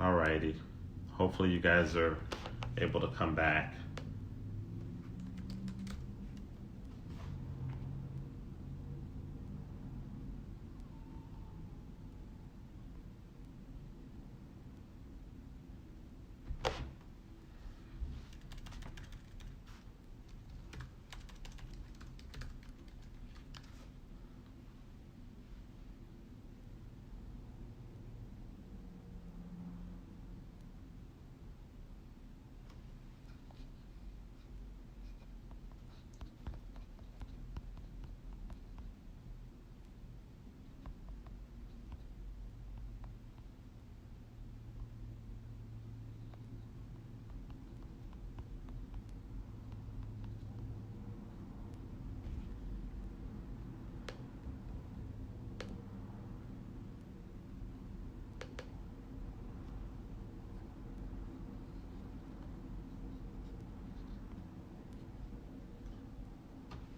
Alrighty. Hopefully you guys are able to come back.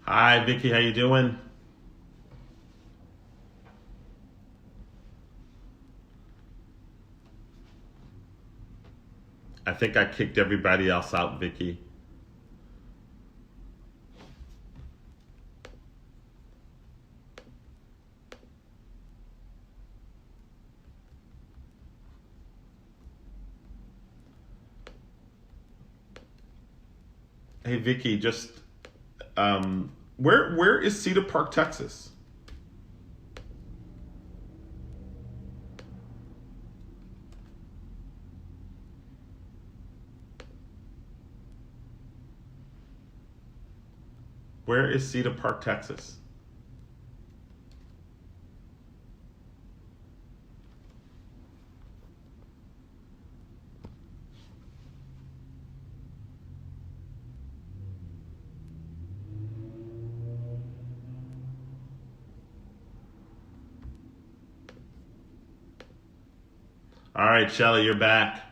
Hi, Vicky. How you doing? I think I kicked everybody else out, Vicky. Hey, Vicky. Just where is Cedar Park, Texas? Where is Cedar Park, Texas? All right, Shelly, you're back.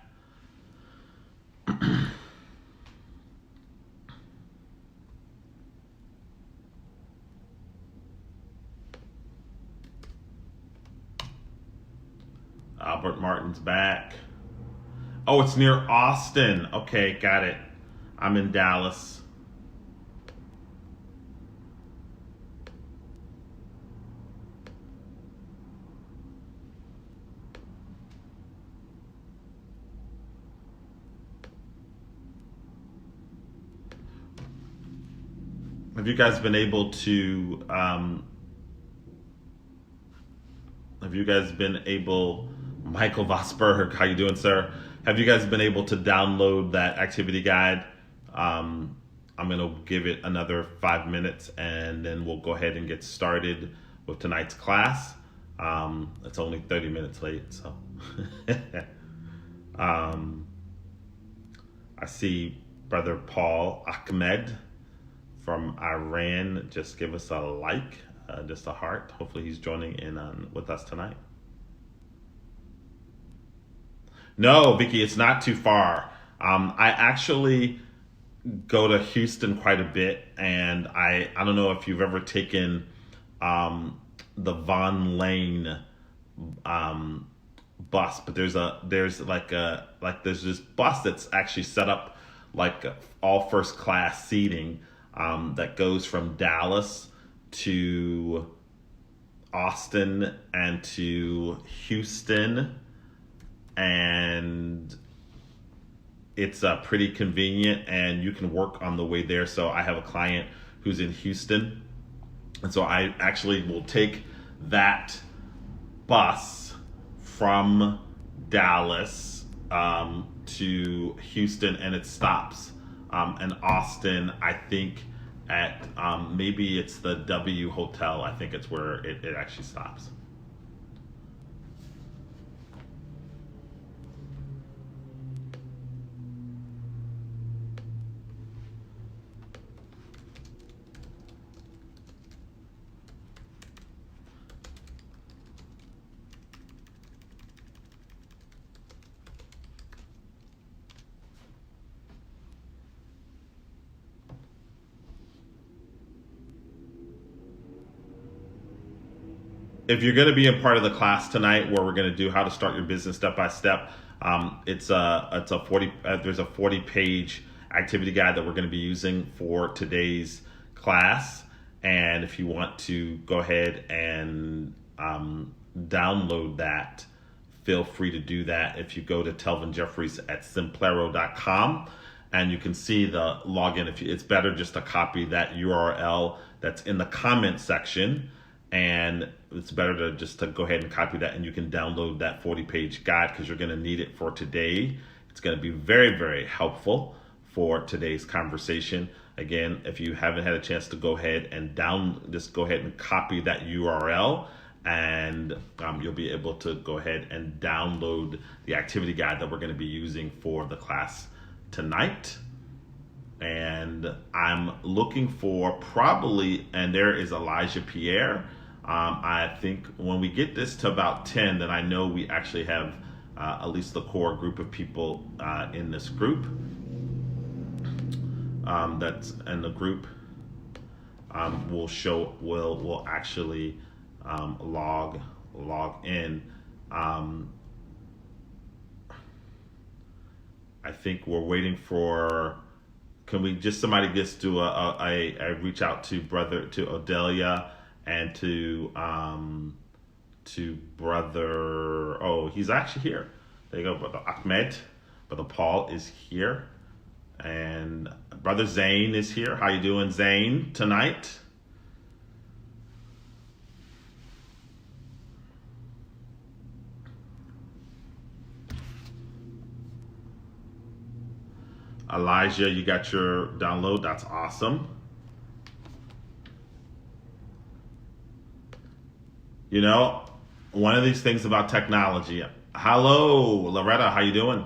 Albert Martin's back. Oh, it's near Austin. Okay, got it. I'm in Dallas. Have you guys been able to? Have you guys been able? Michael Vosberg, how you doing, sir? Have you guys been able to download that activity guide? I'm gonna give it another 5 minutes, and then we'll go ahead and get started with tonight's class. It's only 30 minutes late, so. um, I see Brother Paul Ahmed from Iran. Just give us a like, just a heart. Hopefully he's joining in on with us tonight. No, Vicky, it's not too far. I actually go to Houston quite a bit, and I don't know if you've ever taken the Von Lane um, bus, but there's this bus that's actually set up like all first class seating that goes from Dallas to Austin and to Houston, and it's pretty convenient, and you can work on the way there. So I have a client who's in Houston, and so I actually will take that bus from Dallas to Houston, and it stops in Austin, I think at maybe it's the W Hotel. I think it's where it actually stops. If you're going to be a part of the class tonight where we're going to do how to start your business step by step, It's a 40 there's a 40-page activity guide that we're going to be using for today's class. And if you want to go ahead and download that, feel free to do that. If you go to Telvin Jeffries at simplero.com, and you can see the login. It's better just to copy that URL that's in the comment section, and it's better to just to go ahead and copy that, and you can download that 40-page guide because you're going to need it for today. It's going to be very, very helpful for today's conversation. Again, if you haven't had a chance to go ahead and just go ahead and copy that URL, and you'll be able to go ahead and download the activity guide that we're going to be using for the class tonight. And I'm looking for probably, and there is Elijah Pierre. I think when we get this to about 10, then I know we actually have at least the core group of people in this group. That's in the group will actually log in. I think we're waiting for. Can we just somebody just do a reach out to Odelia and to brother. Oh, he's actually here. There you go, brother Ahmed. Brother Paul is here, and brother Zane is here. How you doing, Zane, tonight? Elijah, you got your download. That's awesome. You know, one of these things about technology. Hello, Loretta. How you doing?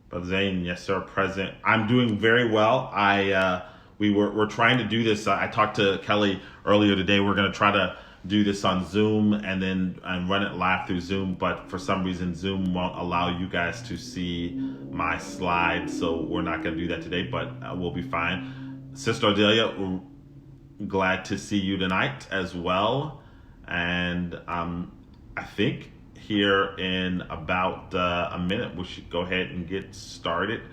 Brother Zane, yes sir, present. I'm doing very well. We're trying to do this. I talked to Kelly earlier today. We're going to try to do this on Zoom and run it live through Zoom, but for some reason Zoom won't allow you guys to see my slides, so we're not going to do that today, but we'll be fine. Sister Odelia, we're glad to see you tonight as well, and I think here in about a minute we should go ahead and get started.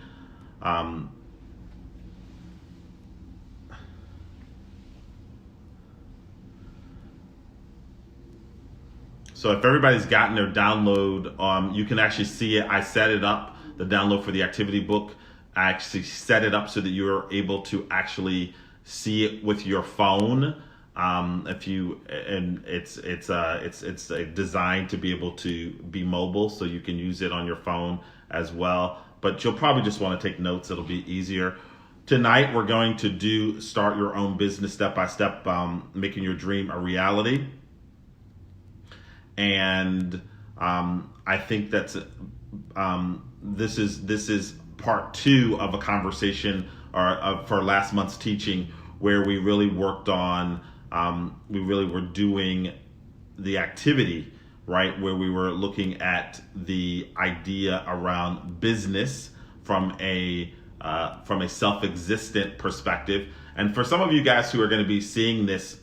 So if everybody's gotten their download, you can actually see it. I set it up, the download for the activity book. I actually set it up so that you're able to actually see it with your phone. It's designed to be able to be mobile, so you can use it on your phone as well. But you'll probably just want to take notes. It'll be easier. Tonight we're going to start your own business step by step, making your dream a reality. And I think that's this is part 2 of a conversation for last month's teaching, where we really worked on we really were doing the activity, right, where we were looking at the idea around business from a self-existent perspective. And for some of you guys who are going to be seeing this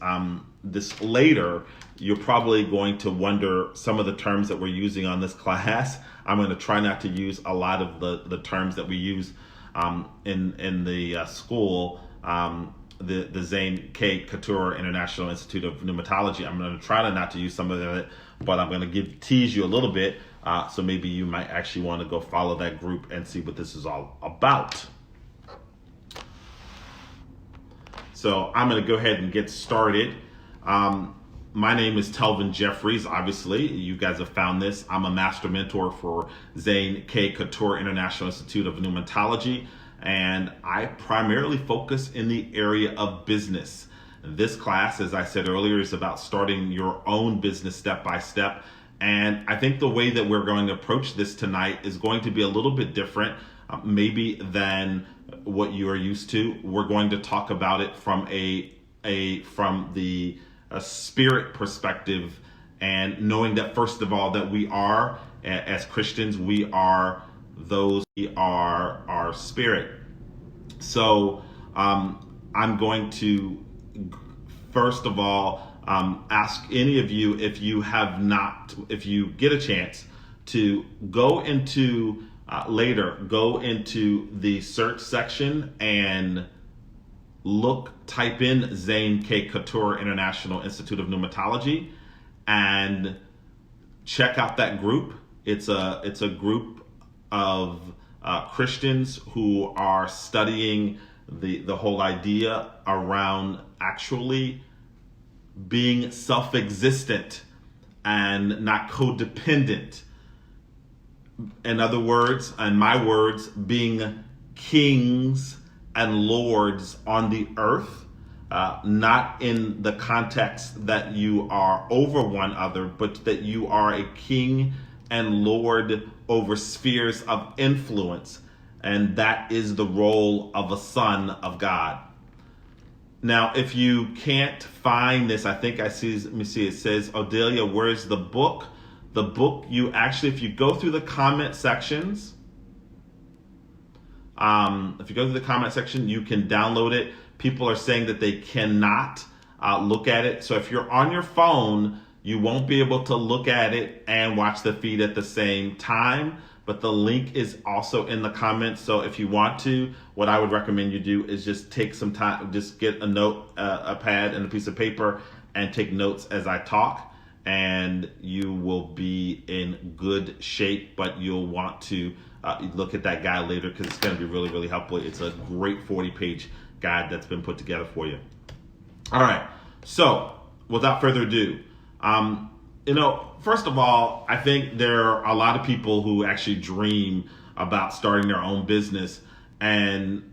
this later, you're probably going to wonder some of the terms that we're using on this class. I'm going to try not to use a lot of the terms that we use in the school, the Zane K. Couture International Institute of Pneumatology. I'm going to try not to use some of it, but I'm going to tease you a little bit, so maybe you might actually want to go follow that group and see what this is all about. So I'm going to go ahead and get started. My name is Telvin Jeffries. Obviously, you guys have found this. I'm a master mentor for Zane K. Couture International Institute of Pneumatology, and I primarily focus in the area of business. This class, as I said earlier, is about starting your own business step by step. And I think the way that we're going to approach this tonight is going to be a little bit different, maybe than what you are used to. We're going to talk about it from a spirit perspective, and knowing that, first of all, that we are, as Christians, we are our spirit. So I'm going to first of all ask any of you, if you get a chance to go into go into the search section and type in Zane K. Couture International Institute of Pneumatology and check out that group. It's a group of Christians who are studying the whole idea around actually being self-existent and not codependent. In other words, in my words, being kings and lords on the earth, not in the context that you are over one other, but that you are a king and lord over spheres of influence. And that is the role of a son of God. Now, if you can't find this, I think I see, let me see, it says, Odelia, where's the book? The book, you actually, if you go through the comment sections, if you go through the comment section, you can download it. People are saying that they cannot look at it. So if you're on your phone, you won't be able to look at it and watch the feed at the same time. But the link is also in the comments. So if you want to, what I would recommend you do is just take some time, just get a pad and a piece of paper and take notes as I talk, and you will be in good shape. But you'll want to look at that guide later because it's going to be really, really helpful. It's a great 40-page guide that's been put together for you. All right. So without further ado, first of all, I think there are a lot of people who actually dream about starting their own business. And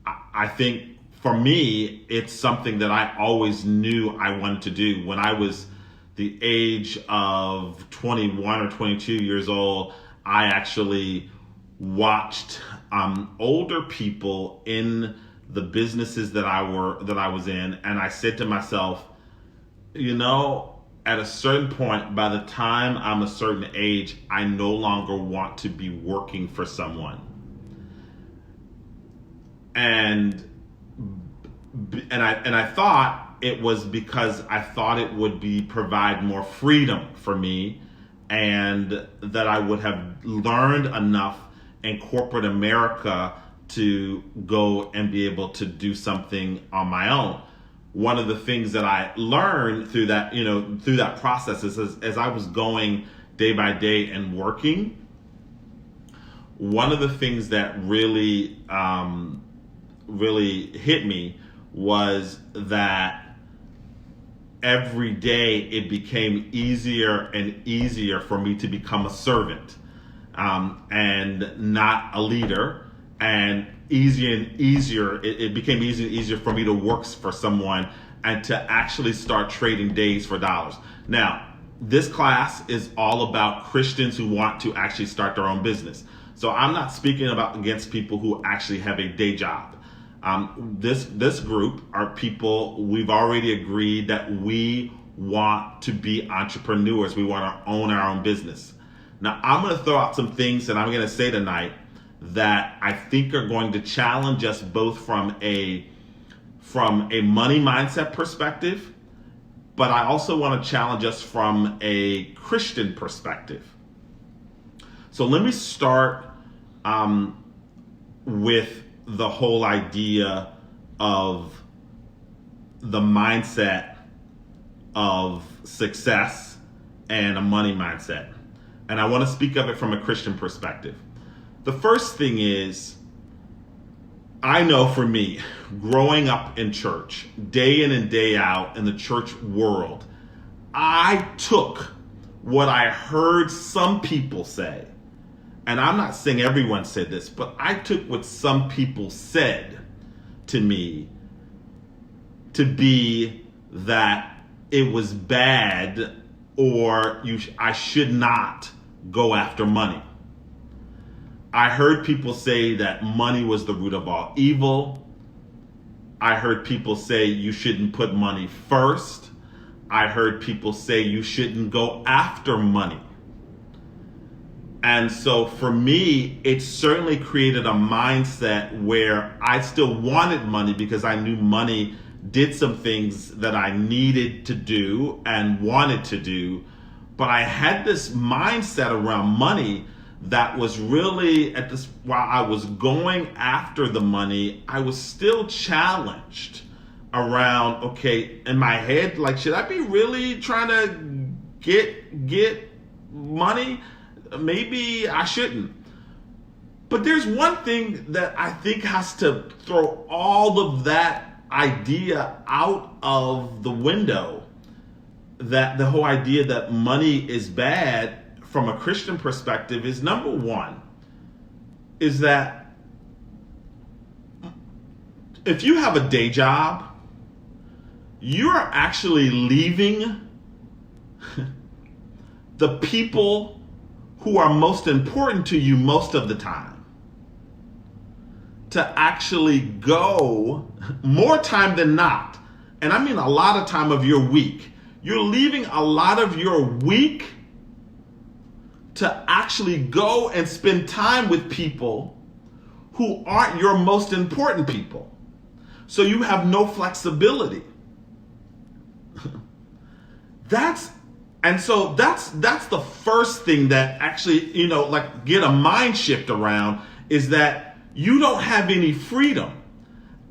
I think for me, it's something that I always knew I wanted to do. When I was the age of 21 or 22 years old, I actually watched older people in the businesses that I was in, and I said to myself, at a certain point, by the time I'm a certain age, I no longer want to be working for someone. And I thought it was because I thought it would provide more freedom for me, and that I would have learned enough in corporate America to go and be able to do something on my own. One of the things that I learned through that process is as I was going day by day and working, one of the things that really hit me was that every day it became easier and easier for me to become a servant, and not a leader, and easier and easier, it became easier and easier for me to work for someone and to actually start trading days for dollars. Now, this class is all about Christians who want to actually start their own business. So I'm not speaking against people who actually have a day job. This group are people, we've already agreed that we want to be entrepreneurs. We want to own our own business. Now, I'm going to throw out some things that I'm going to say tonight that I think are going to challenge us both from a money mindset perspective, but I also want to challenge us from a Christian perspective. So let me start with the whole idea of the mindset of success and a money mindset. And I want to speak of it from a Christian perspective. The first thing is, I know for me, growing up in church, day in and day out in the church world, I took what I heard some people say, and I'm not saying everyone said this, but I took what some people said to me to be that it was bad, or I should not go after money. I heard people say that money was the root of all evil. I heard people say you shouldn't put money first. I heard people say you shouldn't go after money. And so for me, it certainly created a mindset where I still wanted money because I knew money did some things that I needed to do and wanted to do, but I had this mindset around money that was really while I was going after the money, I was still challenged around, okay, in my head, like, should I be really trying to get money? Maybe I shouldn't. But there's one thing that I think has to throw all of that idea out of the window, that the whole idea that money is bad from a Christian perspective is, number one, is that if you have a day job, you are actually leaving the people who are most important to you most of the time to actually go more time than not. And I mean a lot of time of your week. You're leaving a lot of your week to actually go and spend time with people who aren't your most important people. So you have no flexibility. That's the first thing that actually, like, get a mind shift around, is that you don't have any freedom.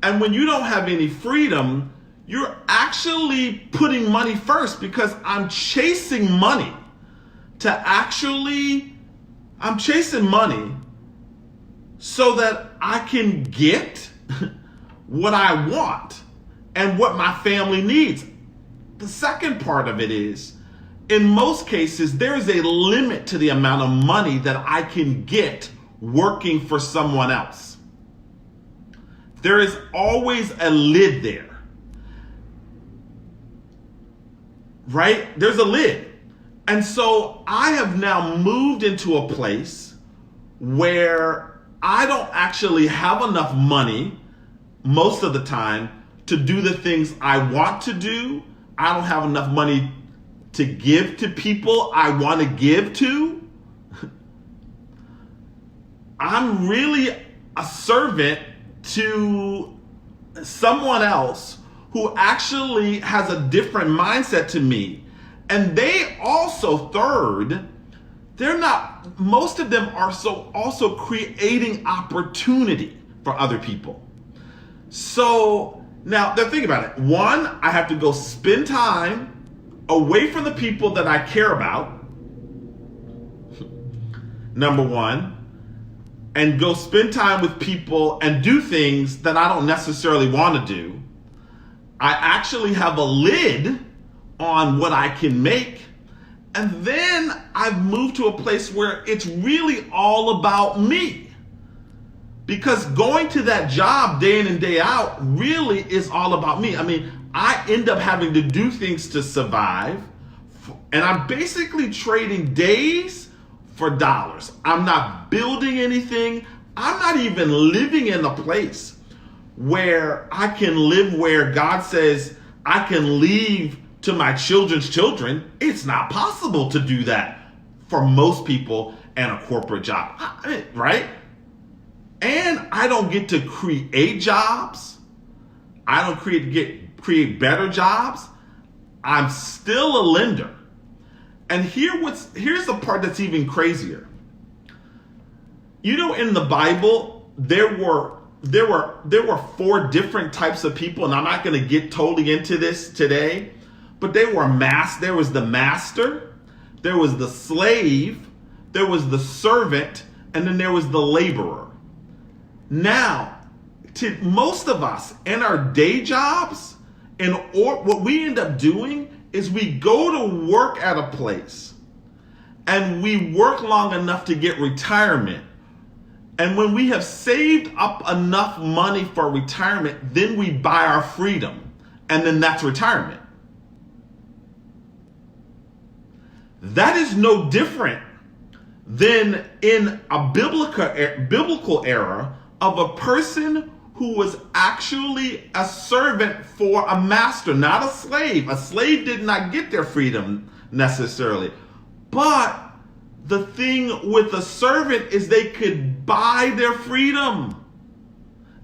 And when you don't have any freedom, you're actually putting money first, because I'm chasing money so that I can get what I want and what my family needs. The second part of it is, in most cases, there is a limit to the amount of money that I can get working for someone else. There is always a lid there, right? There's a lid. And so I have now moved into a place where I don't actually have enough money most of the time to do the things I want to do. I don't have enough money to give to people I want to give to. I'm really a servant to someone else who actually has a different mindset to me. And they also, most of them are also creating opportunity for other people. So now, think about it. One, I have to go spend time away from the people that I care about, number one, and go spend time with people and do things that I don't necessarily want to do. I actually have a lid on what I can make. And then I've moved to a place where it's really all about me. Because going to that job day in and day out really is all about me. I mean, I end up having to do things to survive. And I'm basically trading days for dollars. I'm not building anything. I'm not even living in a place where I can live where God says I can leave to my children's children. It's not possible to do that for most people in a corporate job, right? And I don't get to create jobs. I don't create better jobs. I'm still a lender. And here's the part that's even crazier. In the Bible, there were 4 different types of people, and I'm not going to get totally into this today, but there was the master, there was the slave, there was the servant, and then there was the laborer. Now, to most of us in our day jobs, what we end up doing is we go to work at a place and we work long enough to get retirement. And when we have saved up enough money for retirement, then we buy our freedom. And then that's retirement. That is no different than in a biblical era of a person who was actually a servant for a master, not a slave. A slave did not get their freedom necessarily. But the thing with a servant is they could buy their freedom.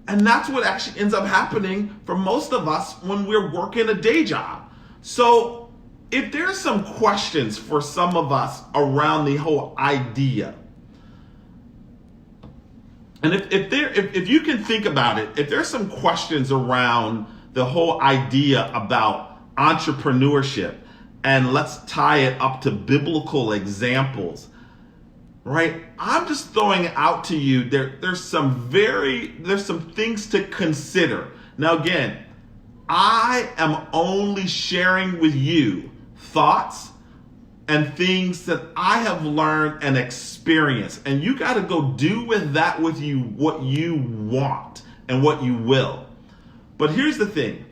And that's what actually ends up happening for most of us when we're working a day job. So if there's some questions for some of us around the whole idea, and if you can think about it, if there's some questions around the whole idea about entrepreneurship, and let's tie it up to biblical examples, right? I'm just throwing it out to you. There's some things to consider. Now again, I am only sharing with you thoughts and things that I have learned and experienced. And you got to go do with that with you what you want and what you will. But here's the thing.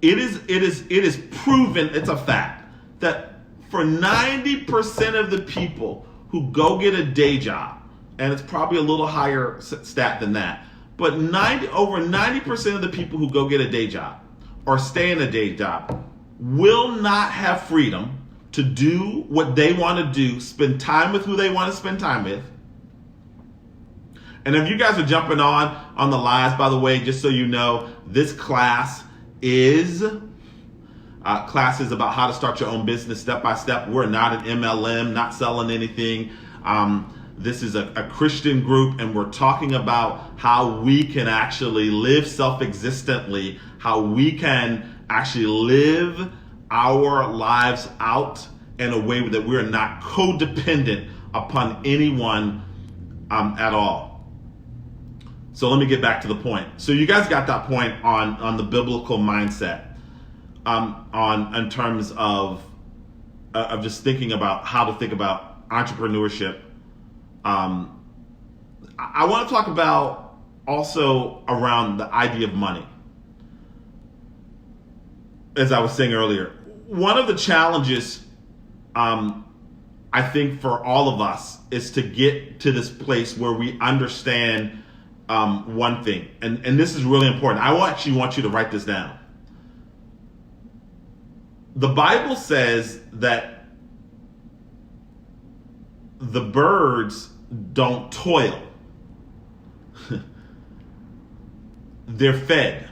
It is proven, it's a fact, that for 90% of the people who go get a day job, and it's probably a little higher stat than that, but over 90% of the people who go get a day job or stay in a day job will not have freedom to do what they want to do, spend time with who they want to spend time with. And if you guys are jumping on the lives, by the way, just so you know, this class is about how to start your own business step by step. We're not an MLM, not selling anything. This is a Christian group, and we're talking about how we can actually live self-existently, how we can actually live our lives out in a way that we're not codependent upon anyone at all. So let me get back to the point. So you guys got that point on the biblical mindset, in terms of just thinking about how to think about entrepreneurship. I want to talk about also around the idea of money. As I was saying earlier, one of the challenges, I think for all of us, is to get to this place where we understand one thing, and this is really important. I actually want you to write this down. The Bible says that the birds don't toil. They're fed.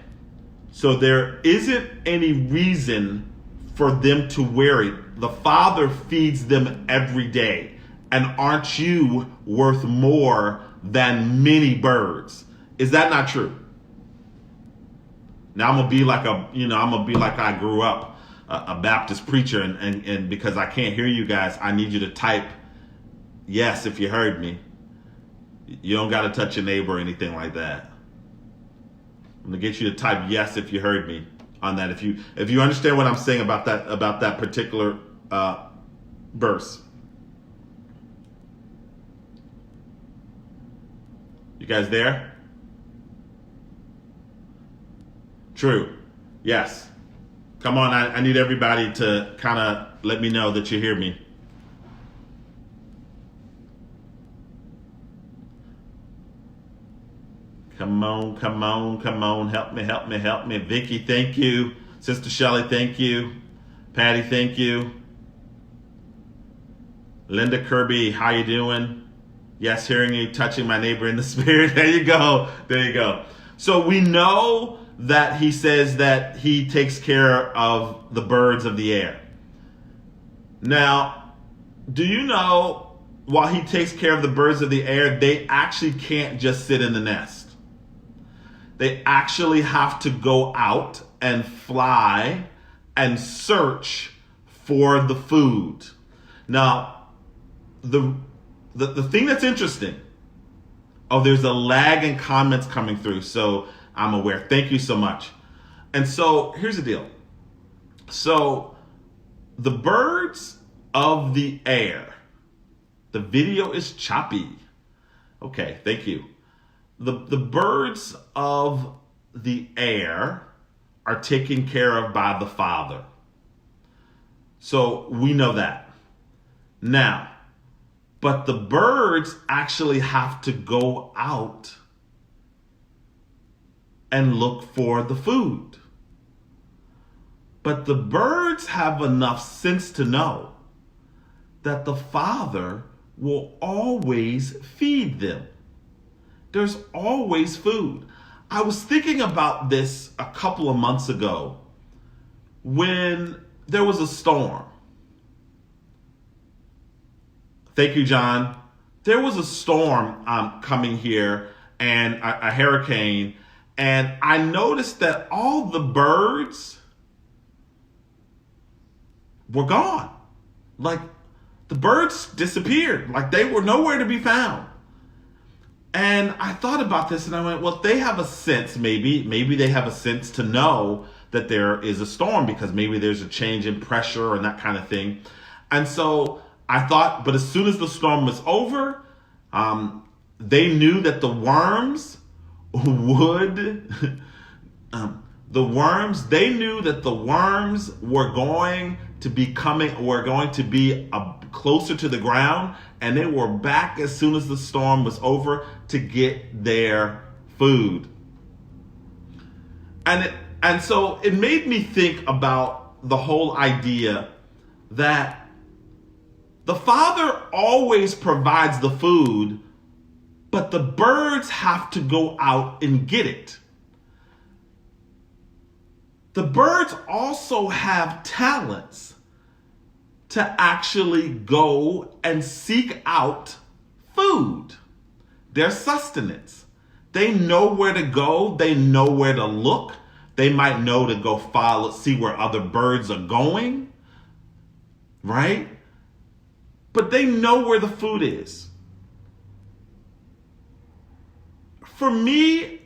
So there isn't any reason for them to worry. The Father feeds them every day. And aren't you worth more than many birds? Is that not true? Now I'm gonna be like I grew up, a Baptist preacher, and because I can't hear you guys, I need you to type yes if you heard me. You don't gotta touch your neighbor or anything like that. I'm gonna get you to type yes if you heard me on that. If you understand what I'm saying about that particular verse. You guys there? True. Yes. Come on, I need everybody to kind of let me know that you hear me. Come on. Help me. Vicky, thank you. Sister Shelley, thank you. Patty, thank you. Linda Kirby, how you doing? Yes, hearing you, touching my neighbor in the spirit. There you go. So we know that he says that he takes care of the birds of the air. Now, do you know, while he takes care of the birds of the air, they actually can't just sit in the nest. They actually have to go out and fly and search for the food. Now, the thing that's interesting, there's a lag in comments coming through, so I'm aware. Thank you so much. And so here's the deal. So the birds of the air, the video is choppy. Okay, thank you. The birds of the air are taken care of by the Father. So we know that. Now, but the birds actually have to go out and look for the food. But the birds have enough sense to know that the Father will always feed them. there's always food. I was thinking about this a couple of months ago when there was a storm. Thank you, John. There was a storm coming here and a hurricane, and I noticed that all the birds were gone. Like, the birds disappeared. Like, they were nowhere to be found. And I thought about this and I went, well, they have a sense, maybe they have a sense to know that there is a storm because maybe there's a change in pressure and that kind of thing. And so I thought, but as soon as the storm was over, they knew that the worms they knew that the worms were going to be closer to the ground, and they were back as soon as the storm was over to get their food. And so it made me think about the whole idea that the Father always provides the food, but the birds have to go out and get it. The birds also have talents to actually go and seek out food, their sustenance. They know where to go. They know where to look. They might know to go see where other birds are going, right? But they know where the food is. For me,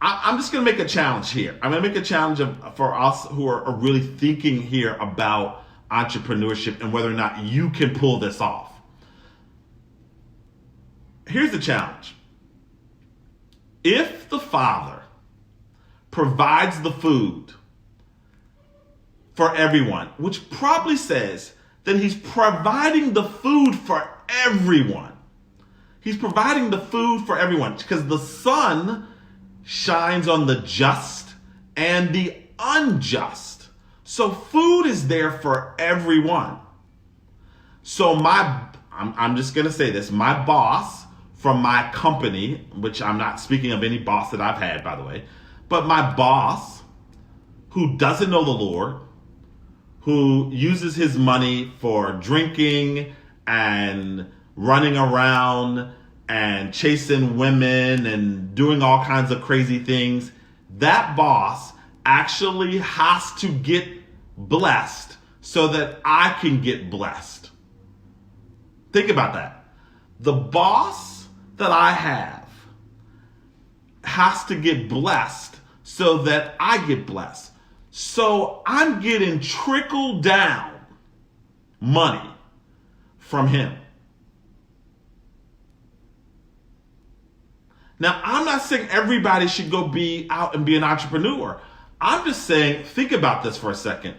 I'm just going to make a challenge here. I'm going to make a challenge for us who are really thinking here about entrepreneurship and whether or not you can pull this off. Here's the challenge. If the Father provides the food for everyone, which probably says that he's providing the food for everyone. He's providing the food for everyone because the sun shines on the just and the unjust. So food is there for everyone. So I'm just going to say this, my boss from my company, which I'm not speaking of any boss that I've had, by the way, but my boss who doesn't know the Lord, who uses his money for drinking and running around and chasing women and doing all kinds of crazy things, that boss actually has to get blessed so that I can get blessed. Think about that. The boss that I have has to get blessed so that I get blessed. So I'm getting trickle down money from him. Now, I'm not saying everybody should go be out and be an entrepreneur. I'm just saying, think about this for a second.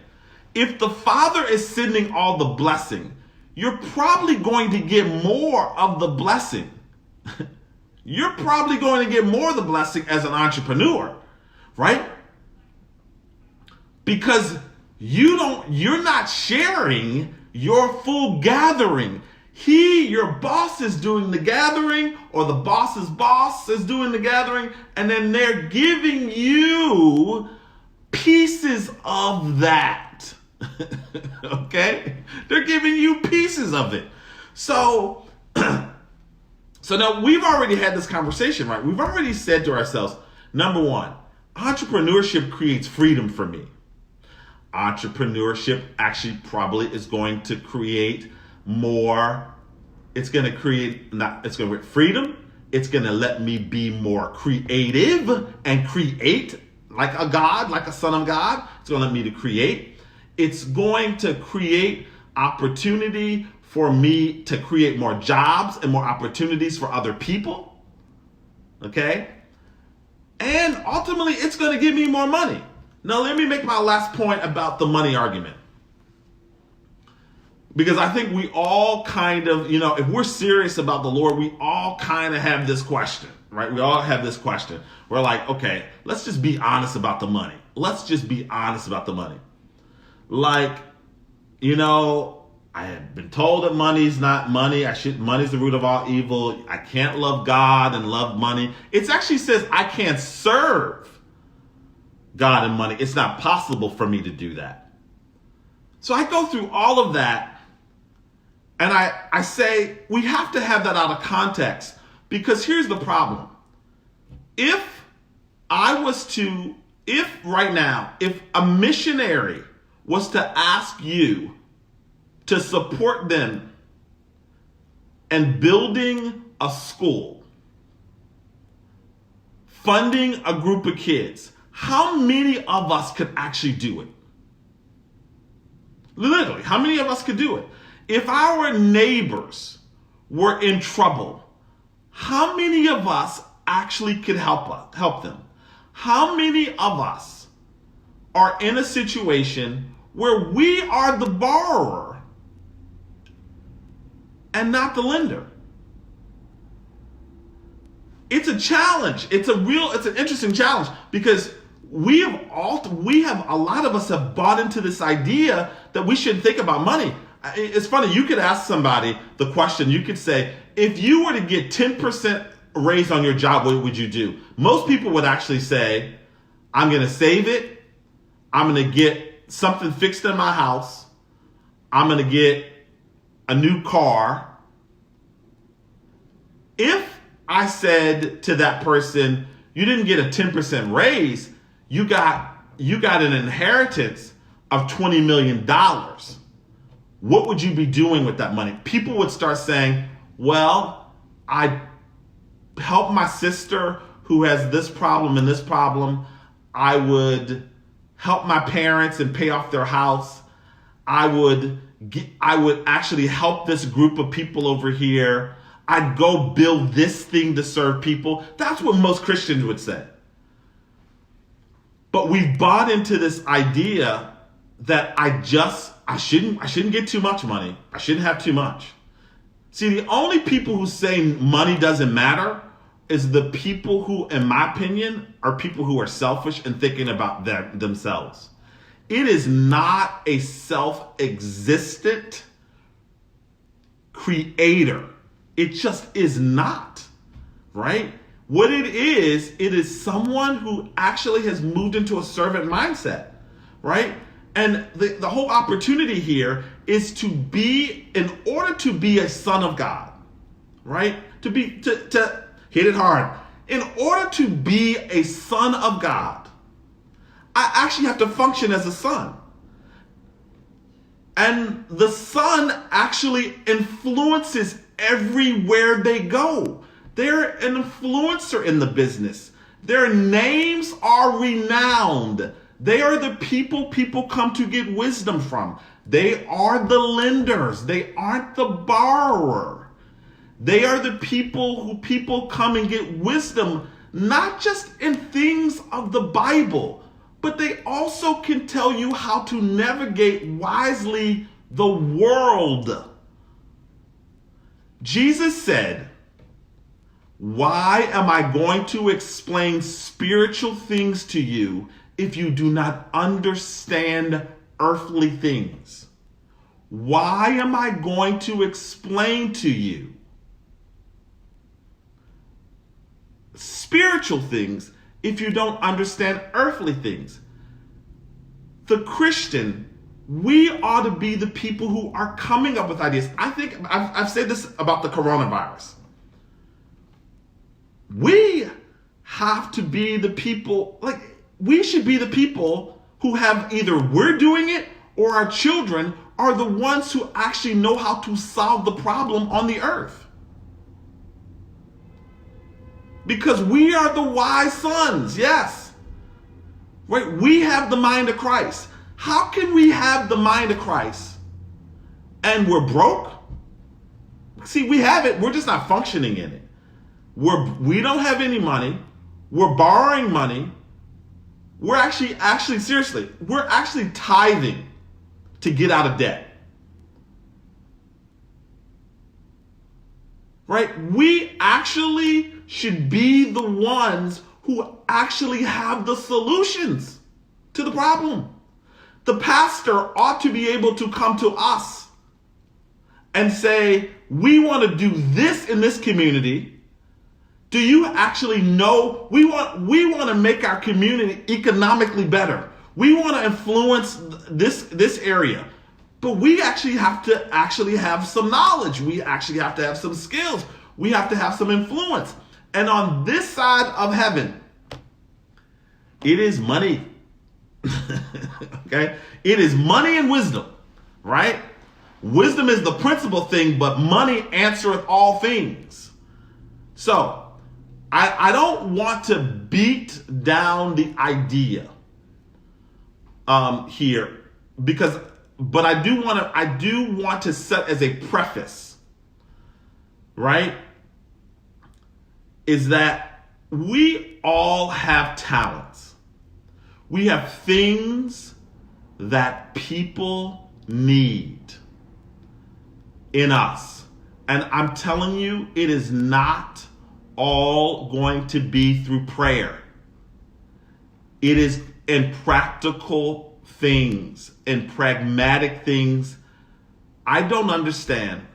If the Father is sending all the blessing, you're probably going to get more of the blessing. You're probably going to get more of the blessing as an entrepreneur, right? Because you're not sharing your full gathering. Your boss is doing the gathering, or the boss's boss is doing the gathering, and then they're giving you pieces of that. Okay? They're giving you pieces of it. So now we've already had this conversation, right? We've already said to ourselves, number one, entrepreneurship creates freedom for me. Entrepreneurship actually probably is going to create more. It's going to create freedom. It's going to let me be more creative and create like a God, like a son of God. It's going to let me to create. It's going to create opportunity for me to create more jobs and more opportunities for other people. Okay? And ultimately, it's going to give me more money. Now, let me make my last point about the money argument. Because I think we all kind of, if we're serious about the Lord, we all kind of have this question, right? We all have this question. We're like, okay, let's just be honest about the money. Let's just be honest about the money. Like, I have been told that money's not money. Money's the root of all evil. I can't love God and love money. It actually says I can't serve God and money. It's not possible for me to do that. So I go through all of that, and I say we have to have that out of context, because here's the problem. If right now, if a missionary was to ask you to support them and building a school, funding a group of kids, how many of us could actually do it? Literally, how many of us could do it? If our neighbors were in trouble, how many of us actually could help them? How many of us are in a situation where we are the borrower and not the lender? It's a challenge. It's an interesting challenge, because we have a lot of us have bought into this idea that we should think about money. It's funny, you could ask somebody the question, you could say, if you were to get 10% raise on your job, what would you do? Most people would actually say, I'm going to save it. I'm going to get something fixed in my house. I'm going to get a new car. If I said to that person, you didn't get a 10% raise, you got an inheritance of $20 million. What would you be doing with that money? People would start saying, well, I help my sister who has this problem and this problem. I would help my parents and pay off their house. I would actually help this group of people over here. I'd go build this thing to serve people. That's what most Christians would say. But we've bought into this idea that I shouldn't get too much money. I shouldn't have too much. See, the only people who say money doesn't matter is the people who, in my opinion, are people who are selfish and thinking about themselves. It is not a self-existent creator. It just is not, right? What it is someone who actually has moved into a servant mindset, right? And the whole opportunity here is in order to be a son of God, right? To hit it hard. In order to be a son of God, I actually have to function as a son. And the son actually influences everywhere they go. They're an influencer in the business. Their names are renowned. They are the people come to get wisdom from. They are the lenders. They aren't the borrower. They are the people who people come and get wisdom, not just in things of the Bible, but they also can tell you how to navigate wisely the world. Jesus said, "Why am I going to explain spiritual things to you if you do not understand earthly things? Why am I going to explain to you spiritual things if you don't understand earthly things?" The Christian, we ought to be the people who are coming up with ideas. I think I've said this about the coronavirus. We have to be the people, we should be the people who have either we're doing it or our children are the ones who actually know how to solve the problem on the earth. Because we are the wise sons, yes. Right? We have the mind of Christ. How can we have the mind of Christ and we're broke? See, we have it, we're just not functioning in it. We don't have any money. We're borrowing money. We're actually seriously, we're actually tithing to get out of debt. Right? We actually should be the ones who actually have the solutions to the problem. The pastor ought to be able to come to us and say, we want to do this in this community? Do you actually know we want to make our community economically better? We want to influence this area. But we actually have to have some knowledge. We actually have to have some skills. We have to have some influence. And on this side of heaven, it is money. Okay? It is money and wisdom, right? Wisdom is the principal thing, but money answereth all things. So, I don't want to beat down the idea here, but I do want to set as a preface, right? Is that we all have talents. We have things that people need in us. And I'm telling you, it is not all going to be through prayer. It is in practical things, in pragmatic things. I don't understand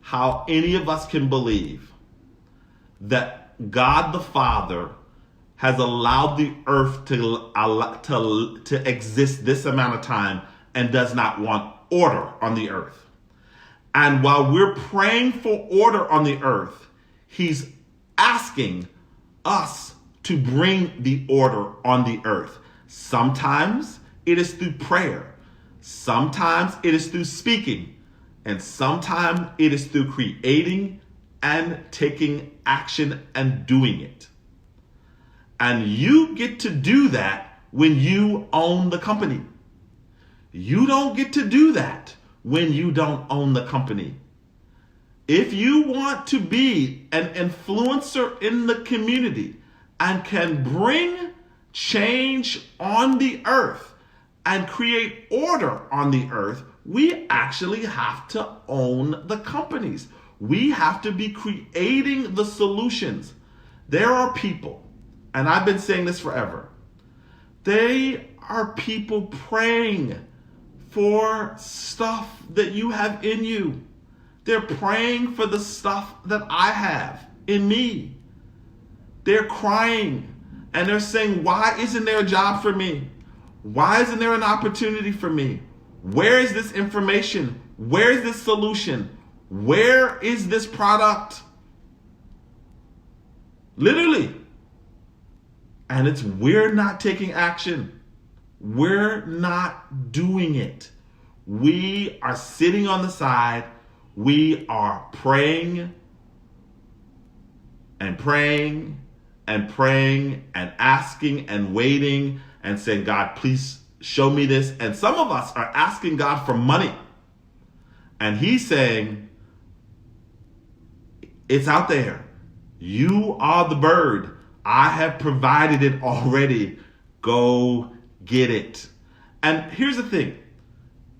how any of us can believe that God the Father has allowed the earth to exist this amount of time and does not want order on the earth. And while we're praying for order on the earth, he's asking us to bring the order on the earth. Sometimes it is through prayer. Sometimes it is through speaking. And sometimes it is through creating and taking action and doing it. And you get to do that when you own the company. You don't get to do that when you don't own the company. If you want to be an influencer in the community and can bring change on the earth and create order on the earth, we actually have to own the companies. We have to be creating the solutions. There are people, and I've been saying this forever, they are people praying for stuff that you have in you. They're praying for the stuff that I have in me. They're crying and they're saying, why isn't there a job for me? Why isn't there an opportunity for me? Where is this information? Where is this solution? Where is this product? Literally. And we're not taking action. We're not doing it. We are sitting on the side. We are praying and praying and praying and asking and waiting and saying, God, please show me this. And some of us are asking God for money. And he's saying, it's out there. You are the bird. I have provided it already. Go get it. And here's the thing.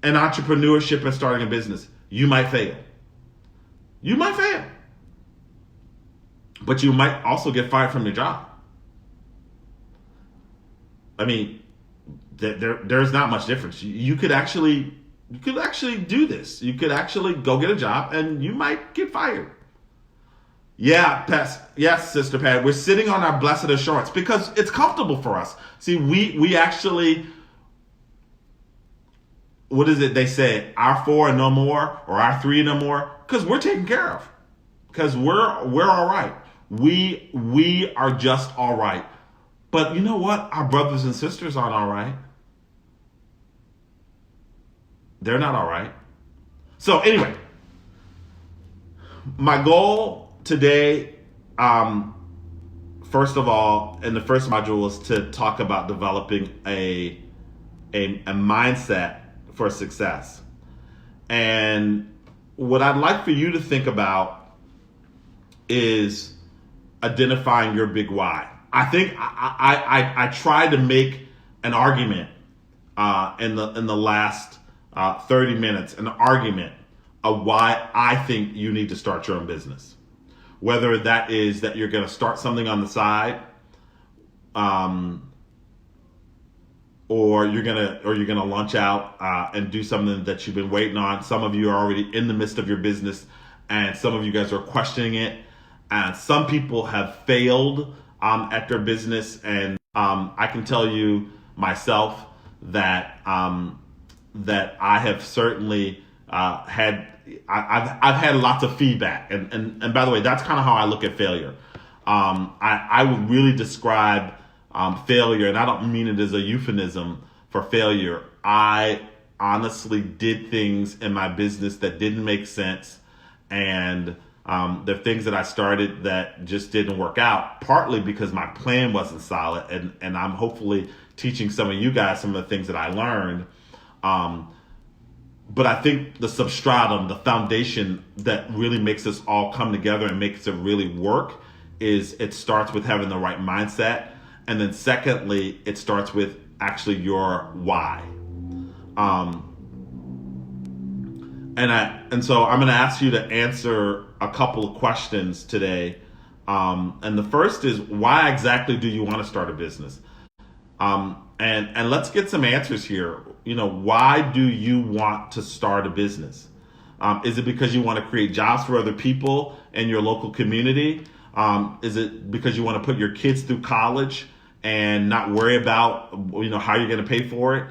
In entrepreneurship and starting a business, you might fail. You might fail. But you might also get fired from your job. I mean, there's not much difference. You could actually do this. You could actually go get a job and you might get fired. Yes, Sister Pat, we're sitting on our blessed assurance because it's comfortable for us. See, we actually, what is it they say? Our 4 and no more, or our 3 and no more, because we're taken care of. Because we're all right. We are just all right. But you know what? Our brothers and sisters aren't all right. They're not all right. So anyway, my goal today, first of all, in the first module is to talk about developing a mindset for success. And what I'd like for you to think about is identifying your big why. I think I tried to make an argument in the last 30 minutes, an argument of why I think you need to start your own business. Whether that is that you're going to start something on the side, you're gonna launch out and do something that you've been waiting on. Some of you are already in the midst of your business, and some of you guys are questioning it. And some people have failed at their business, and I can tell you myself that that I have certainly had. I've had lots of feedback, and by the way, that's kind of how I look at failure. I would really describe failure, and I don't mean it as a euphemism for failure. I honestly did things in my business that didn't make sense, and the things that I started that just didn't work out, partly because my plan wasn't solid, and I'm hopefully teaching some of you guys some of the things that I learned. But I think the substratum, the foundation that really makes us all come together and makes it really work is it starts with having the right mindset. And then secondly, it starts with actually your why. And so I'm going to ask you to answer a couple of questions today. And the first is, why exactly do you want to start a business? And let's get some answers here. Why do you want to start a business? Is it because you want to create jobs for other people in your local community? Is it because you want to put your kids through college and not worry about how you're going to pay for it?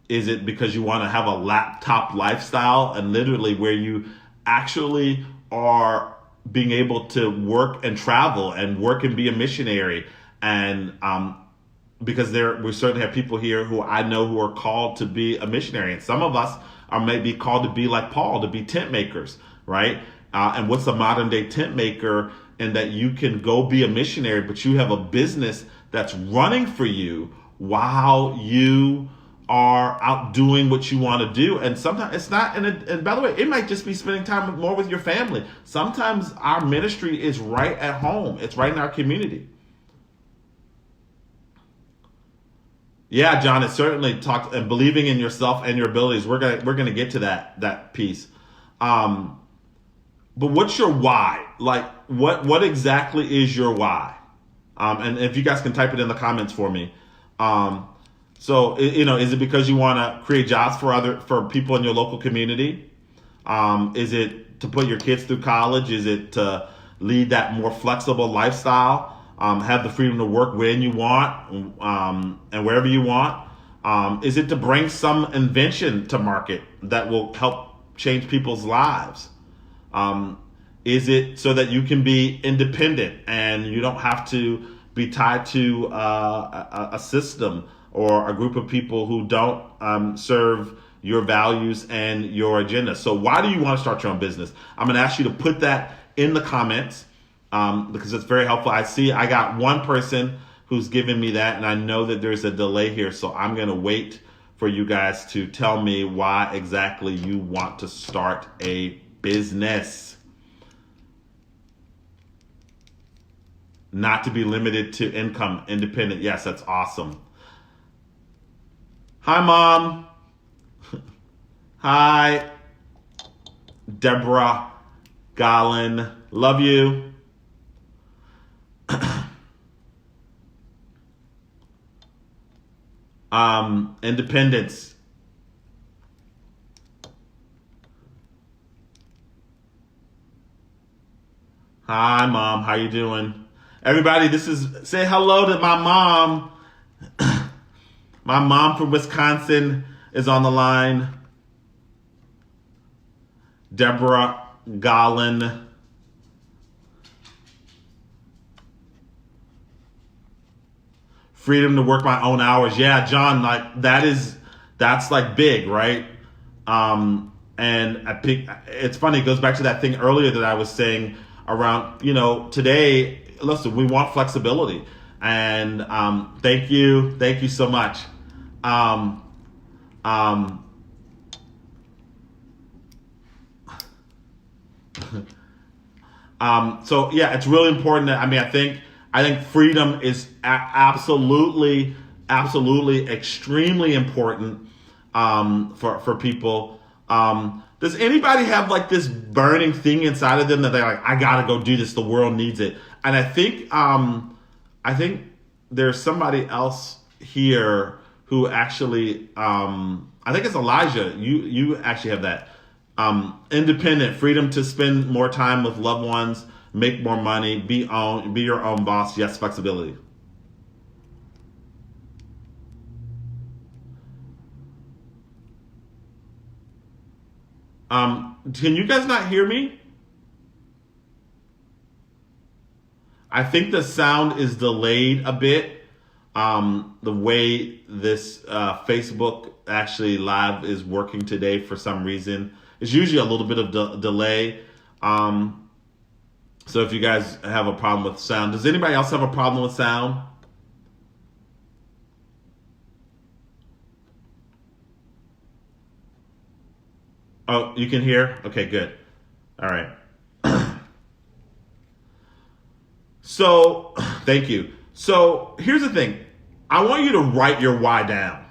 Is it because you want to have a laptop lifestyle and literally where you actually are being able to work and travel and work and be a missionary? And because we certainly have people here who I know who are called to be a missionary, and some of us are maybe called to be like Paul, to be tent makers, right? And what's a modern day tent maker? And that you can go be a missionary, but you have a business that's running for you while you are out doing what you want to do. And sometimes it's not, and by the way, it might just be spending time more with your family. Sometimes our ministry is right at home. It's right in our community. Yeah, John, it certainly talked and believing in yourself and your abilities. We're gonna get to that piece. But what's your why? Like, what exactly is your why? And if you guys can type it in the comments for me. So is it because you want to create jobs for people in your local community? Is it to put your kids through college? Is it to lead that more flexible lifestyle? Have the freedom to work when you want and wherever you want? Is it to bring some invention to market that will help change people's lives? Is it so that you can be independent and you don't have to be tied to a system or a group of people who don't serve your values and your agenda? So why do you want to start your own business? I'm going to ask you to put that in the comments because it's very helpful. I got one person who's giving me that, and I know that there's a delay here. So I'm going to wait for you guys to tell me why exactly you want to start a business. Not to be limited to income, independent. Yes, that's awesome. Hi, Mom. Hi, Deborah Gollin. Love you. Independence. Hi, Mom. How you doing? Everybody, say hello to my mom. My mom from Wisconsin is on the line. Deborah Gollin. Freedom to work my own hours. Yeah, John, that's like big, right? And it's funny, it goes back to that thing earlier that I was saying around, today, listen, we want flexibility. And thank you so much. So yeah, it's really important that, I think freedom is absolutely extremely important for people. Does anybody have like this burning thing inside of them that they're like, I gotta go do this, the world needs it? And I think there's somebody else here who actually, I think it's Elijah. You actually have that. Independent, freedom to spend more time with loved ones, make more money, be your own boss. Yes, flexibility. Can you guys not hear me? I think the sound is delayed a bit. The way this Facebook actually live is working today for some reason. It's usually a little bit of delay. So if you guys have a problem with sound, does anybody else have a problem with sound? Oh, you can hear? Okay, good. All right. So, thank you. So, here's the thing. I want you to write your why down.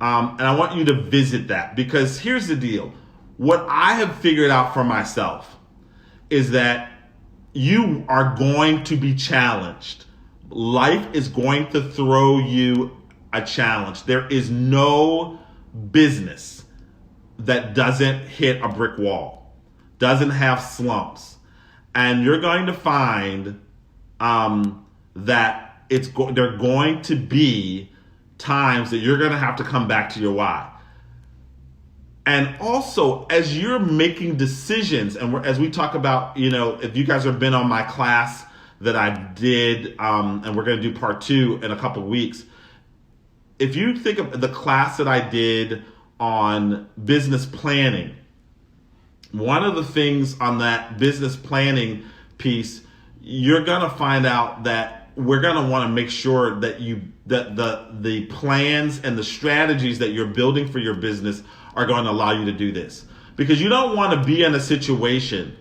And I want you to visit that because here's the deal. What I have figured out for myself is that you are going to be challenged. Life is going to throw you a challenge. There is no business that doesn't hit a brick wall, doesn't have slumps. And you're going to find that there are going to be times that you're going to have to come back to your why. And also, as you're making decisions, and as we talk about, if you guys have been on my class that I did, and we're going to do part 2 in a couple of weeks, if you think of the class that I did on business planning, one of the things on that business planning piece, you're going to find out that we're going to want to make sure that the plans and the strategies that you're building for your business are going to allow you to do this. Because you don't want to be in a situation,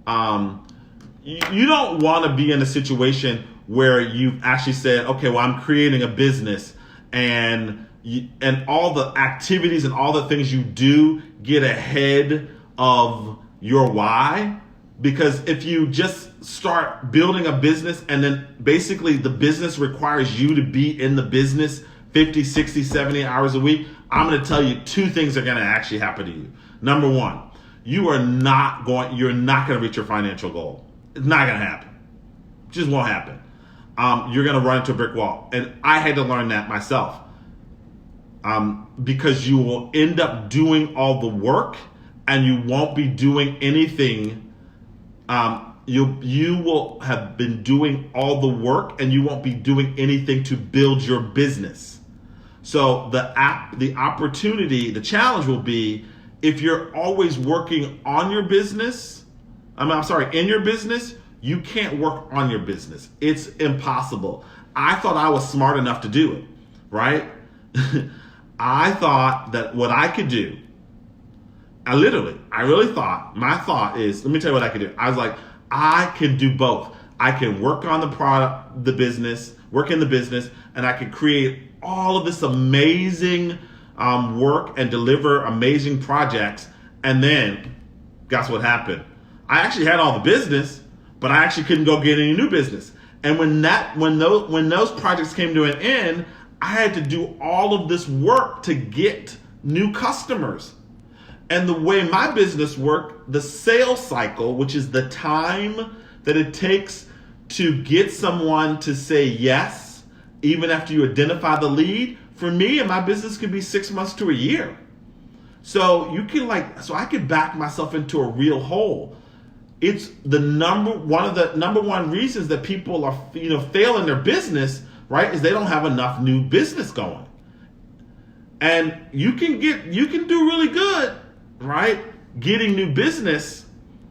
you don't want to be in a situation where you've actually said, okay, well, I'm creating a business and all the activities and all the things you do get ahead of your why. Because if you just start building a business and then basically the business requires you to be in the business 50, 60, 70 hours a week, I'm going to tell you 2 things are going to actually happen to you. Number 1, you're not going to reach your financial goal. It's not going to happen. It just won't happen. You're going to run into a brick wall. And I had to learn that myself. Because you will end up doing all the work and you won't be doing anything. You will have been doing all the work and you won't be doing anything to build your business. So the opportunity, the challenge will be if you're always working on your business, in your business, you can't work on your business. It's impossible. I thought I was smart enough to do it, right? I thought that what I could do, I really thought, my thought is, let me tell you what I could do. I was like, I can do both. I can work on the product, work in the business, and I can create all of this amazing work and deliver amazing projects. And then, guess what happened? I actually had all the business, but I actually couldn't go get any new business. And when those projects came to an end, I had to do all of this work to get new customers. And the way my business worked, the sales cycle, which is the time that it takes to get someone to say yes, even after you identify the lead, for me and my business could be 6 months to a year. So I could back myself into a real hole. It's one of the number one reasons that people are, fail in their business, right? Is they don't have enough new business going. And you can do really good, right? Getting business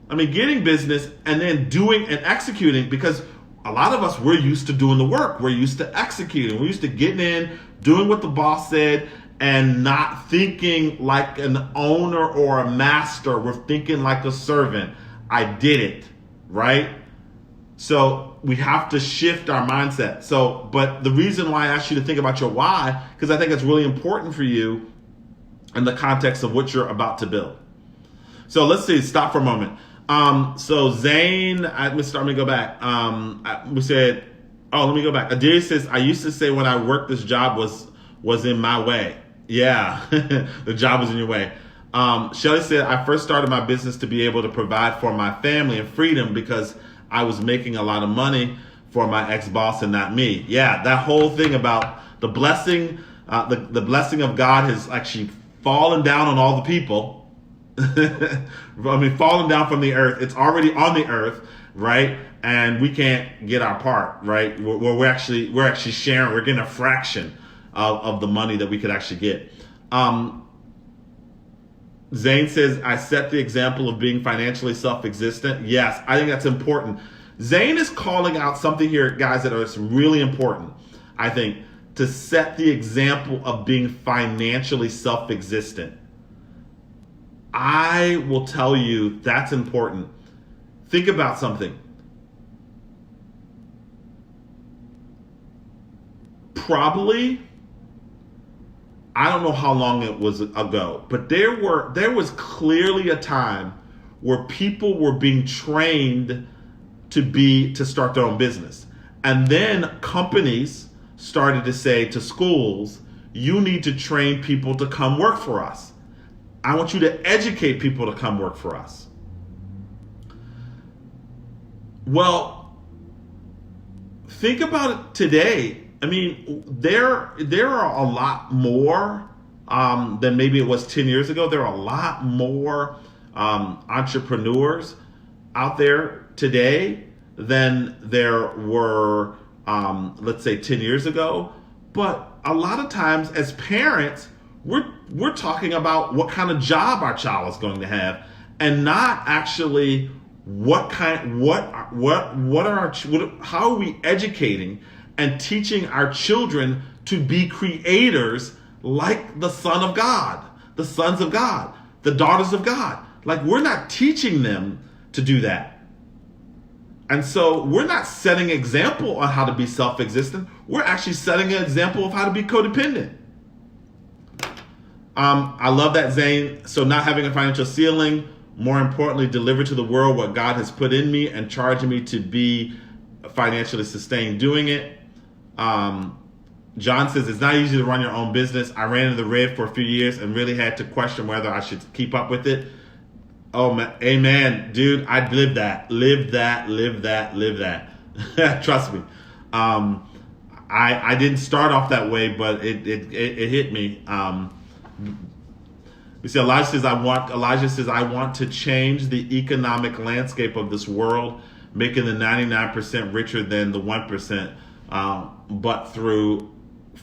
and then doing and executing, because a lot of us, we're used to doing the work. We're used to executing. We're used to getting in, doing what the boss said, and not thinking like an owner or a master. We're thinking like a servant. I did it, right? So we have to shift our mindset. But the reason why I asked you to think about your why, because I think it's really important for you in the context of what you're about to build. So let's see, stop for a moment. So Zane, let me go back. Let me go back. Adelia says, I used to say when I worked this job was was in my way. Yeah, the job was in your way. Shelly said, I first started my business to be able to provide for my family and freedom because I was making a lot of money for my ex-boss and not me. Yeah, that whole thing about the blessing, the blessing of God has actually fallen down on all the people. I mean, falling down from the earth. It's already on the earth, right? And we can't get our part, right? We're actually sharing. We're getting a fraction of the money that we could actually get. Zane says, I set the example of being financially self-existent. Yes, I think that's important. Zane is calling out something here, guys, that is really important. I think to set the example of being financially self-existent. I will tell you that's important. Think about something. Probably, I don't know how long it was ago, but there was clearly a time where people were being trained to start their own business. And then companies started to say to schools, you need to train people to come work for us. I want you to educate people to come work for us. Well, think about it today. I mean, there are a lot more than maybe it was 10 years ago. There are a lot more entrepreneurs out there today than there were, let's say, 10 years ago. But a lot of times as parents, we're talking about what kind of job our child is going to have, and not actually how are we educating and teaching our children to be creators like the Son of God, the sons of God, the daughters of God. Like, we're not teaching them to do that. And so we're not setting an example on how to be self-existent. We're actually setting an example of how to be codependent. I love that, Zane. So not having a financial ceiling, more importantly, deliver to the world what God has put in me and charging me to be financially sustained doing it. John says, it's not easy to run your own business. I ran in the red for a few years and really had to question whether I should keep up with it. Oh, man, amen, dude. I live that. Trust me. I didn't start off that way, but it hit me. We see Elijah says, I want to change the economic landscape of this world, making the 99% richer than the 1%, but through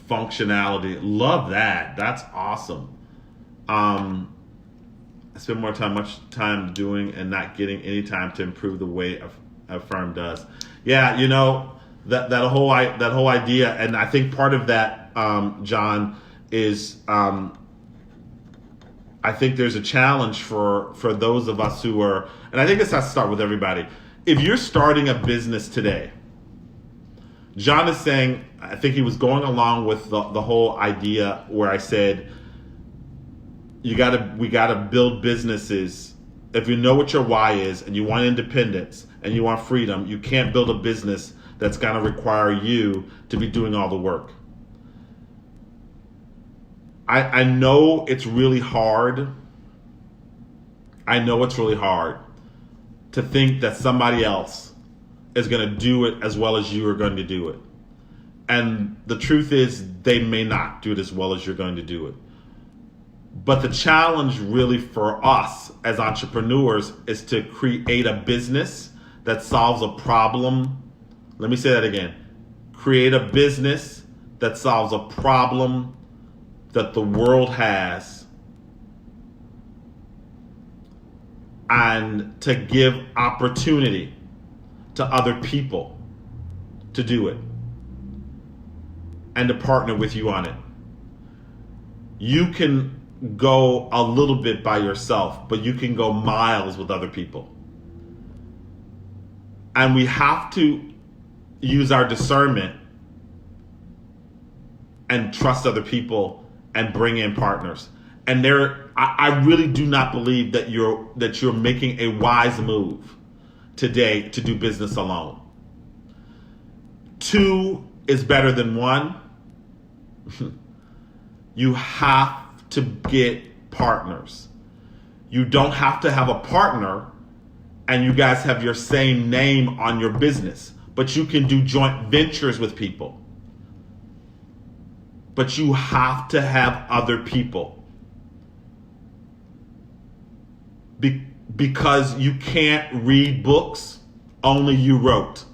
functionality. Love that. That's awesome. I spend much time doing and not getting any time to improve the way a firm does. Yeah, you know, that whole idea, and I think part of that, John, is I think there's a challenge for those of us who are, and I think this has to start with everybody. If you're starting a business today, John is saying, I think he was going along with the whole idea where I said, we gotta build businesses. If you know what your why is and you want independence and you want freedom, you can't build a business that's gonna require you to be doing all the work. I know it's really hard. I know it's really hard to think that somebody else is going to do it as well as you are going to do it. And the truth is, they may not do it as well as you're going to do it. But the challenge really for us as entrepreneurs is to create a business that solves a problem. Let me say that again. Create a business that solves a problem that the world has, and to give opportunity to other people to do it and to partner with you on it. You can go a little bit by yourself, but you can go miles with other people. And we have to use our discernment and trust other people and bring in partners. And I really do not believe that you're making a wise move today to do business alone. 2 is better than 1. You have to get partners. You don't have to have a partner and you guys have your same name on your business, but you can do joint ventures with people. But you have to have other people. Because you can't read books only you wrote.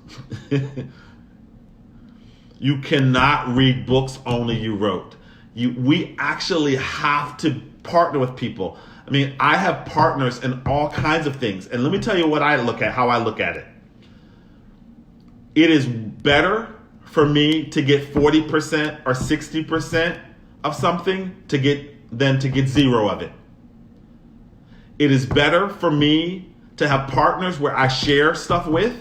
You cannot read books only you wrote. We actually have to partner with people. I mean, I have partners in all kinds of things. And let me tell you what I look at, how I look at it. It is better for me to get 40% or 60% of something than to get zero of it. It is better for me to have partners where I share stuff with,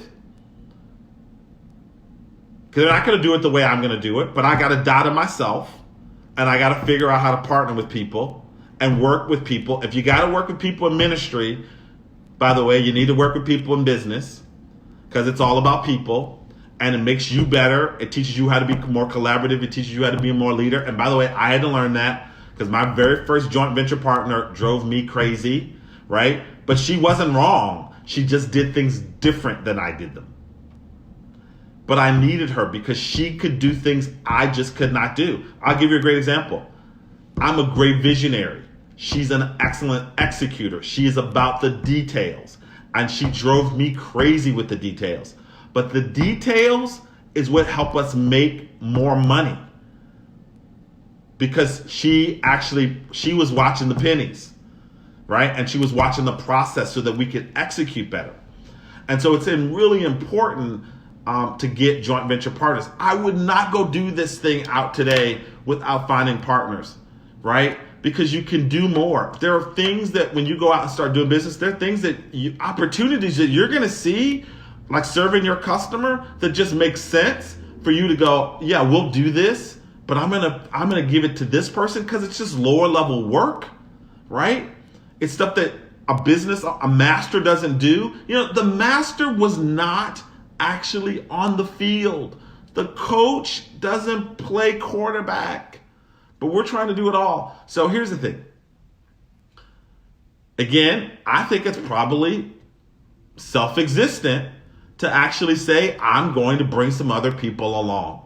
because they're not going to do it the way I'm going to do it, but I got to dot it myself, and I got to figure out how to partner with people and work with people. If you got to work with people in ministry, by the way, you need to work with people in business, because it's all about people. And it makes you better. It teaches you how to be more collaborative. It teaches you how to be a more leader. And by the way, I had to learn that because my very first joint venture partner drove me crazy, right? But she wasn't wrong. She just did things different than I did them. But I needed her because she could do things I just could not do. I'll give you a great example. I'm a great visionary. She's an excellent executor. She is about the details. And she drove me crazy with the details. But the details is what help us make more money. Because she was watching the pennies, right? And she was watching the process so that we could execute better. And so it's really important to get joint venture partners. I would not go do this thing out today without finding partners, right? Because you can do more. There are things that when you go out and start doing business, there are things opportunities that you're going to see, like serving your customer, that just makes sense for you to go, yeah, we'll do this, but I'm gonna give it to this person because it's just lower level work, right? It's stuff that a master doesn't do. You know, the master was not actually on the field. The coach doesn't play quarterback, but we're trying to do it all. So here's the thing. Again, I think it's probably self-existent to actually say, I'm going to bring some other people along.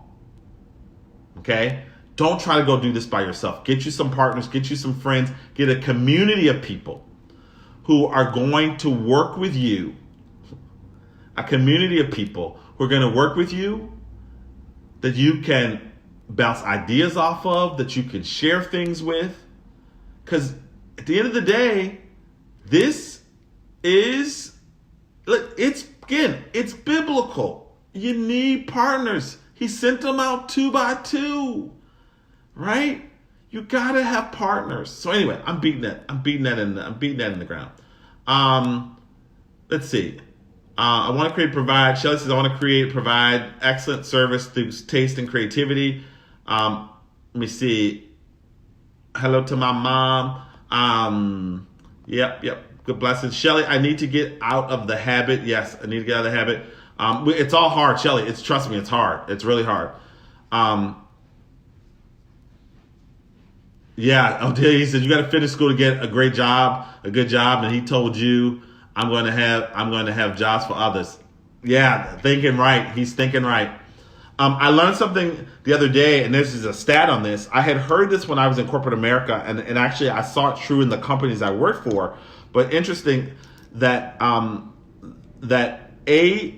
Okay? Don't try to go do this by yourself. Get you some partners, get you some friends, get a community of people who are going to work with you. A community of people who are going to work with you, that you can bounce ideas off of, that you can share things with. Because at the end of the day, this is, it's biblical. You need partners. He sent them out 2 by 2, right? You gotta have partners. So anyway, I'm beating that in the ground. Let's see. I want to provide. Shelly says, I want to provide excellent service through taste and creativity. Let me see. Hello to my mom. Yep. Good blessings. Shelly, I need to get out of the habit. Yes, I need to get out of the habit. It's all hard, Shelly. Trust me, it's hard. It's really hard. Yeah, he said you got to finish school to get a good job, and he told you I'm going to have jobs for others. Yeah, thinking right. He's thinking right. I learned something the other day, and this is a stat on this. I had heard this when I was in corporate America, and actually I saw it true in the companies I worked for. But interesting that A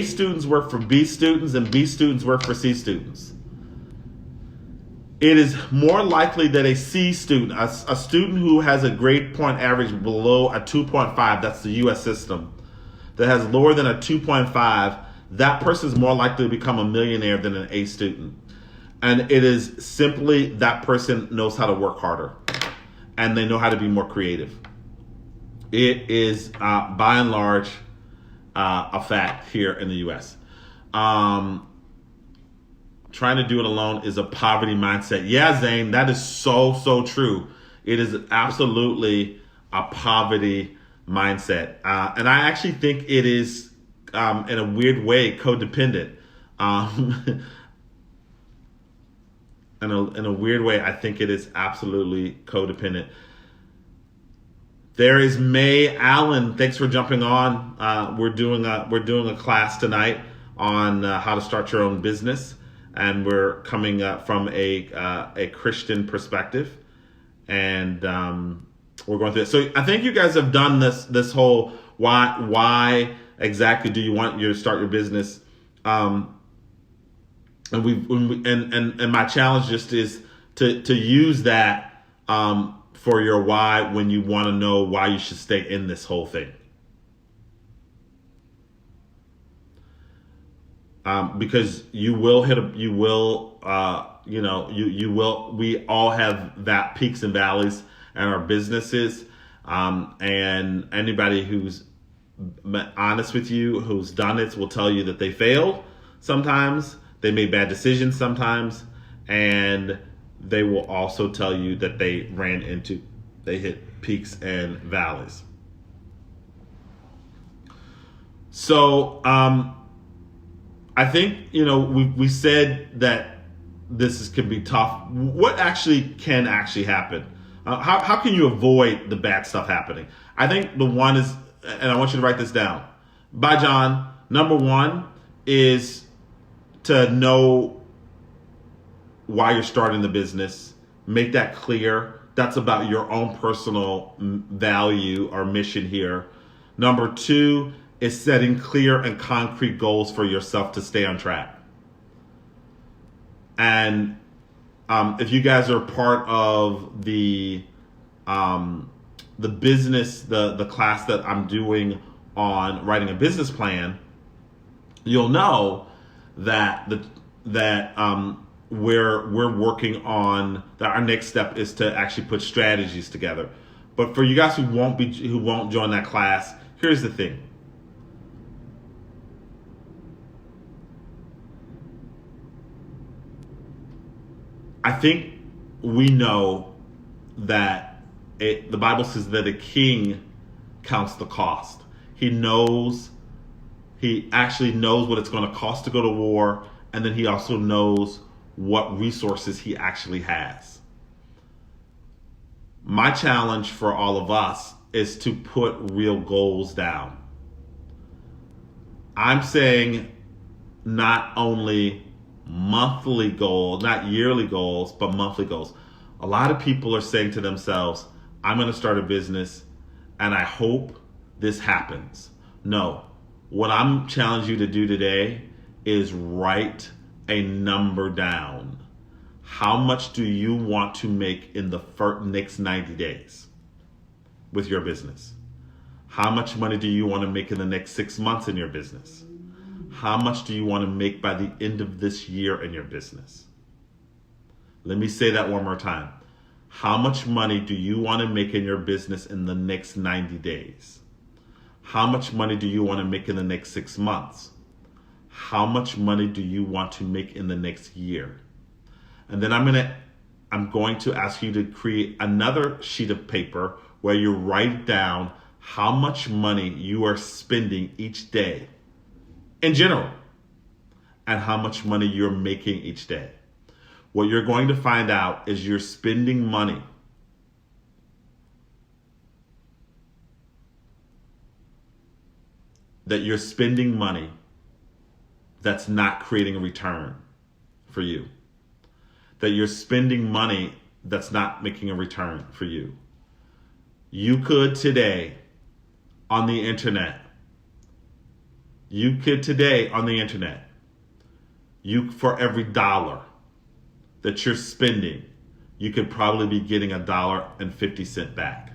students work for B students and B students work for C students. It is more likely that a C student, a student who has a grade point average below a 2.5, that's the U.S. system, that has lower than a 2.5, that person is more likely to become a millionaire than an A student. And it is simply that person knows how to work harder and they know how to be more creative. It is, by and large, a fact here in the U.S. Trying to do it alone is a poverty mindset. Yeah, Zane, that is so true. It is absolutely a poverty mindset. And I actually think it is, in a weird way, codependent. in a weird way, I think it is absolutely codependent. There is May Allen. Thanks for jumping on. We're doing a class tonight on how to start your own business, and we're coming from a Christian perspective, and we're going through it. So I think you guys have done this whole why exactly do you want you to start your business, and and my challenge just is to use that for your why when you want to know why you should stay in this whole thing. Because you will we all have that peaks and valleys in our businesses. And anybody who's honest with you, who's done it, will tell you that they failed sometimes, they made bad decisions sometimes, and they will also tell you that they hit peaks and valleys. So, I think, we said that can be tough. What can actually happen? How can you avoid the bad stuff happening? I think the one is, and I want you to write this down. By John, number one is to know why you're starting the business. Make that clear. That's about your own personal value or mission here. Number two is setting clear and concrete goals for yourself to stay on track. And if you guys are part of the business, the class that I'm doing on writing a business plan, you'll know that we're working on that. Our next step is to actually put strategies together. But for you guys who won't join that class, here's the thing. I think we know that the Bible says that a king counts the cost. He actually knows what it's going to cost to go to war, and then he also knows what resources he actually has. My challenge for all of us is to put real goals down. I'm saying not only monthly goals, not yearly goals, but monthly goals. A lot of people are saying to themselves, I'm going to start a business and I hope this happens. No, what I'm challenging you to do today is write a number down. How much do you want to make in the next 90 days with your business? How much money do you want to make in the next 6 months in your business? How much do you want to make by the end of this year in your business? Let me say that one more time. How much money do you want to make in your business in the next 90 days? How much money do you want to make in the next 6 months? How much money do you want to make in the next year? And then I'm going to ask you to create another sheet of paper where you write down how much money you are spending each day in general, and how much money you're making each day. What you're going to find out is you're spending money that's not creating a return for you. That you're spending money that's not making a return for you. You could today on the internet, for every dollar that you're spending, you could probably be getting $1.50 back.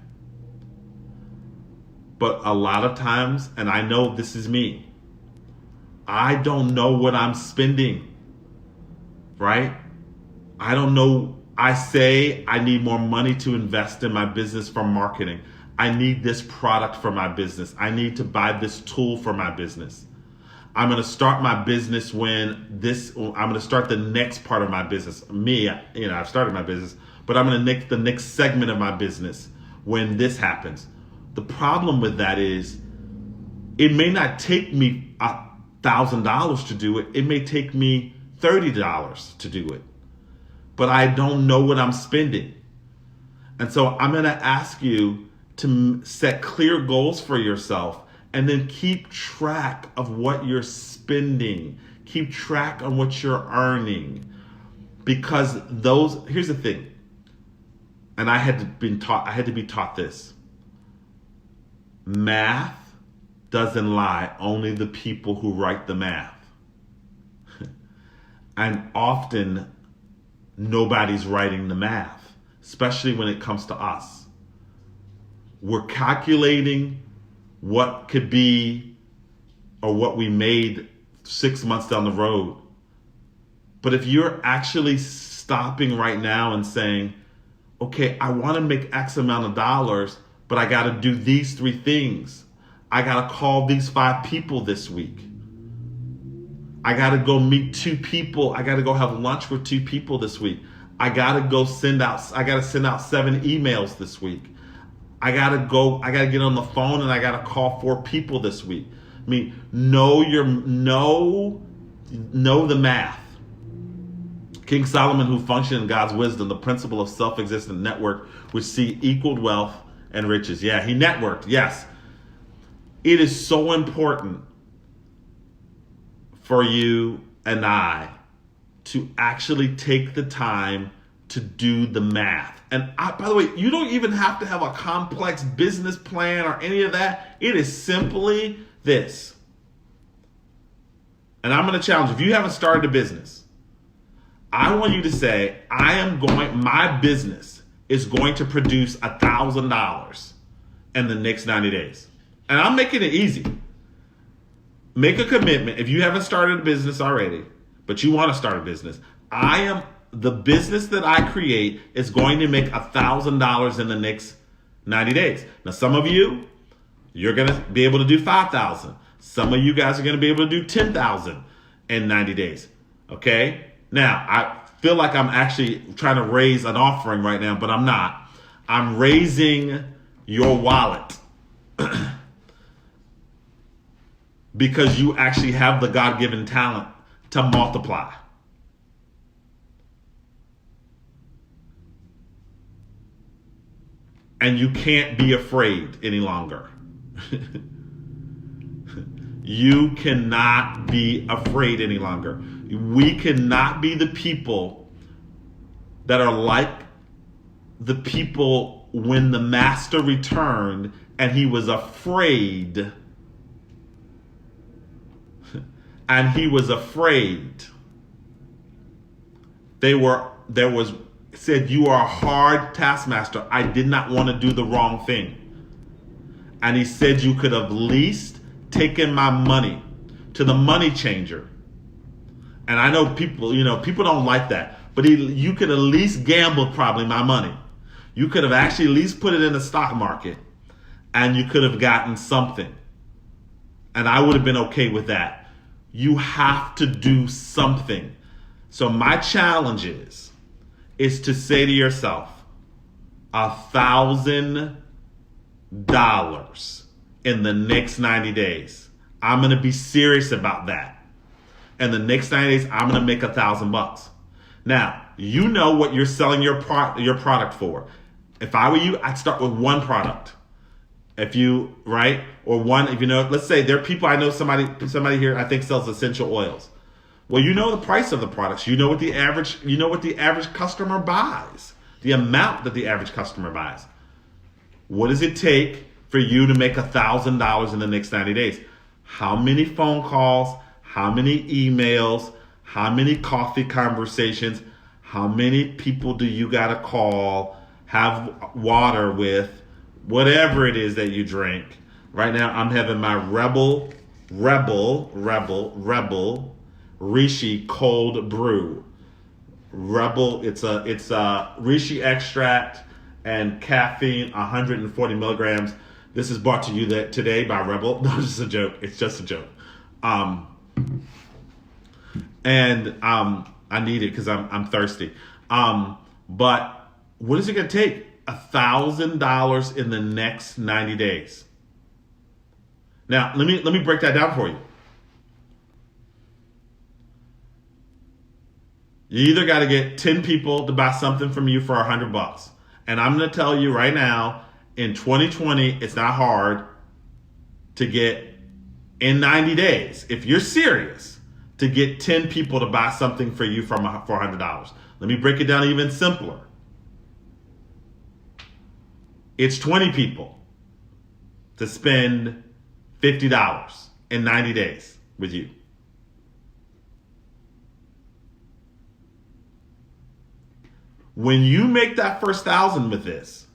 But a lot of times, and I know this is me, I don't know what I'm spending, right? I don't know. I say I need more money to invest in my business for marketing. I need this product for my business. I need to buy this tool for my business. I'm going to start my business I'm going to start the next part of my business. I've started my business, but I'm going to make the next segment of my business when this happens. The problem with that is it may not take me $1,000 to do it. It may take me $30 to do it. but I don't know what I'm spending. And so I'm going to ask you to set clear goals for yourself and then keep track of what you're spending. Keep track of what you're earning. Because here's the thing. And I had to be taught this. Math doesn't lie, only the people who write the math. And often nobody's writing the math, especially when it comes to us. We're calculating what could be or what we made 6 months down the road. But if you're actually stopping right now and saying, okay, I want to make X amount of dollars, but I got to do these 3 things. I got to call these 5 people this week. I got to go meet 2 people. I got to go have lunch with 2 people this week. I got to send out 7 emails this week. I got to get on the phone and I got to call 4 people this week. I mean, know the math. King Solomon, who functioned in God's wisdom, the principle of self-existent network, which see equaled wealth and riches. Yeah, he networked. Yes. It is so important for you and I to actually take the time to do the math. And by the way, you don't even have to have a complex business plan or any of that. It is simply this. And I'm going to challenge you. If you haven't started a business, I want you to say, my business is going to produce $1,000 in the next 90 days. And I'm making it easy. Make a commitment. If you haven't started a business already, but you want to start a business, the business that I create is going to make $1,000 in the next 90 days. Now, some of you, you're going to be able to do 5,000. Some of you guys are going to be able to do 10,000 in 90 days. Okay? Now, I feel like I'm actually trying to raise an offering right now, but I'm not. I'm raising your wallet because you actually have the God-given talent to multiply. And you can't be afraid any longer. You cannot be afraid any longer. We cannot be the people that are like the people when the master returned and he was afraid. And he was afraid. Said, you are a hard taskmaster. I did not want to do the wrong thing. And he said, you could have least taken my money to the money changer. And I know people don't like that. But you could at least gamble probably my money. You could have actually at least put it in the stock market. And you could have gotten something. And I would have been okay with that. You have to do something. So my challenge is to say to yourself, $1,000 in the next 90 days. I'm going to be serious about that. In the next 90 days, I'm going to make $1,000. Now, you know what you're selling your product for. If I were you, I'd start with one product. Let's say there are people, I know somebody here I think sells essential oils. Well, you know the price of the products. You know what the average customer buys. The amount that the average customer buys. What does it take for you to make $1,000 in the next 90 days? How many phone calls? How many emails? How many coffee conversations? How many people do you gotta call? Have water with? Whatever it is that you drink. Right now, I'm having my Rebel Rishi cold brew. Rebel, it's a Rishi extract and caffeine, 140 milligrams. This is brought to you today by Rebel. No, it's just a joke. It's just a joke. I need it because I'm thirsty. But what is it going to take? $1,000 in the next 90 days. Now, let me break that down for you. You either got to get 10 people to buy something from you for $100. And I'm going to tell you right now, in 2020, it's not hard to get, in 90 days, if you're serious, to get 10 people to buy something for you for $100. Let me break it down even simpler. It's 20 people to spend $50 in 90 days with you. When you make that first 1,000 with this,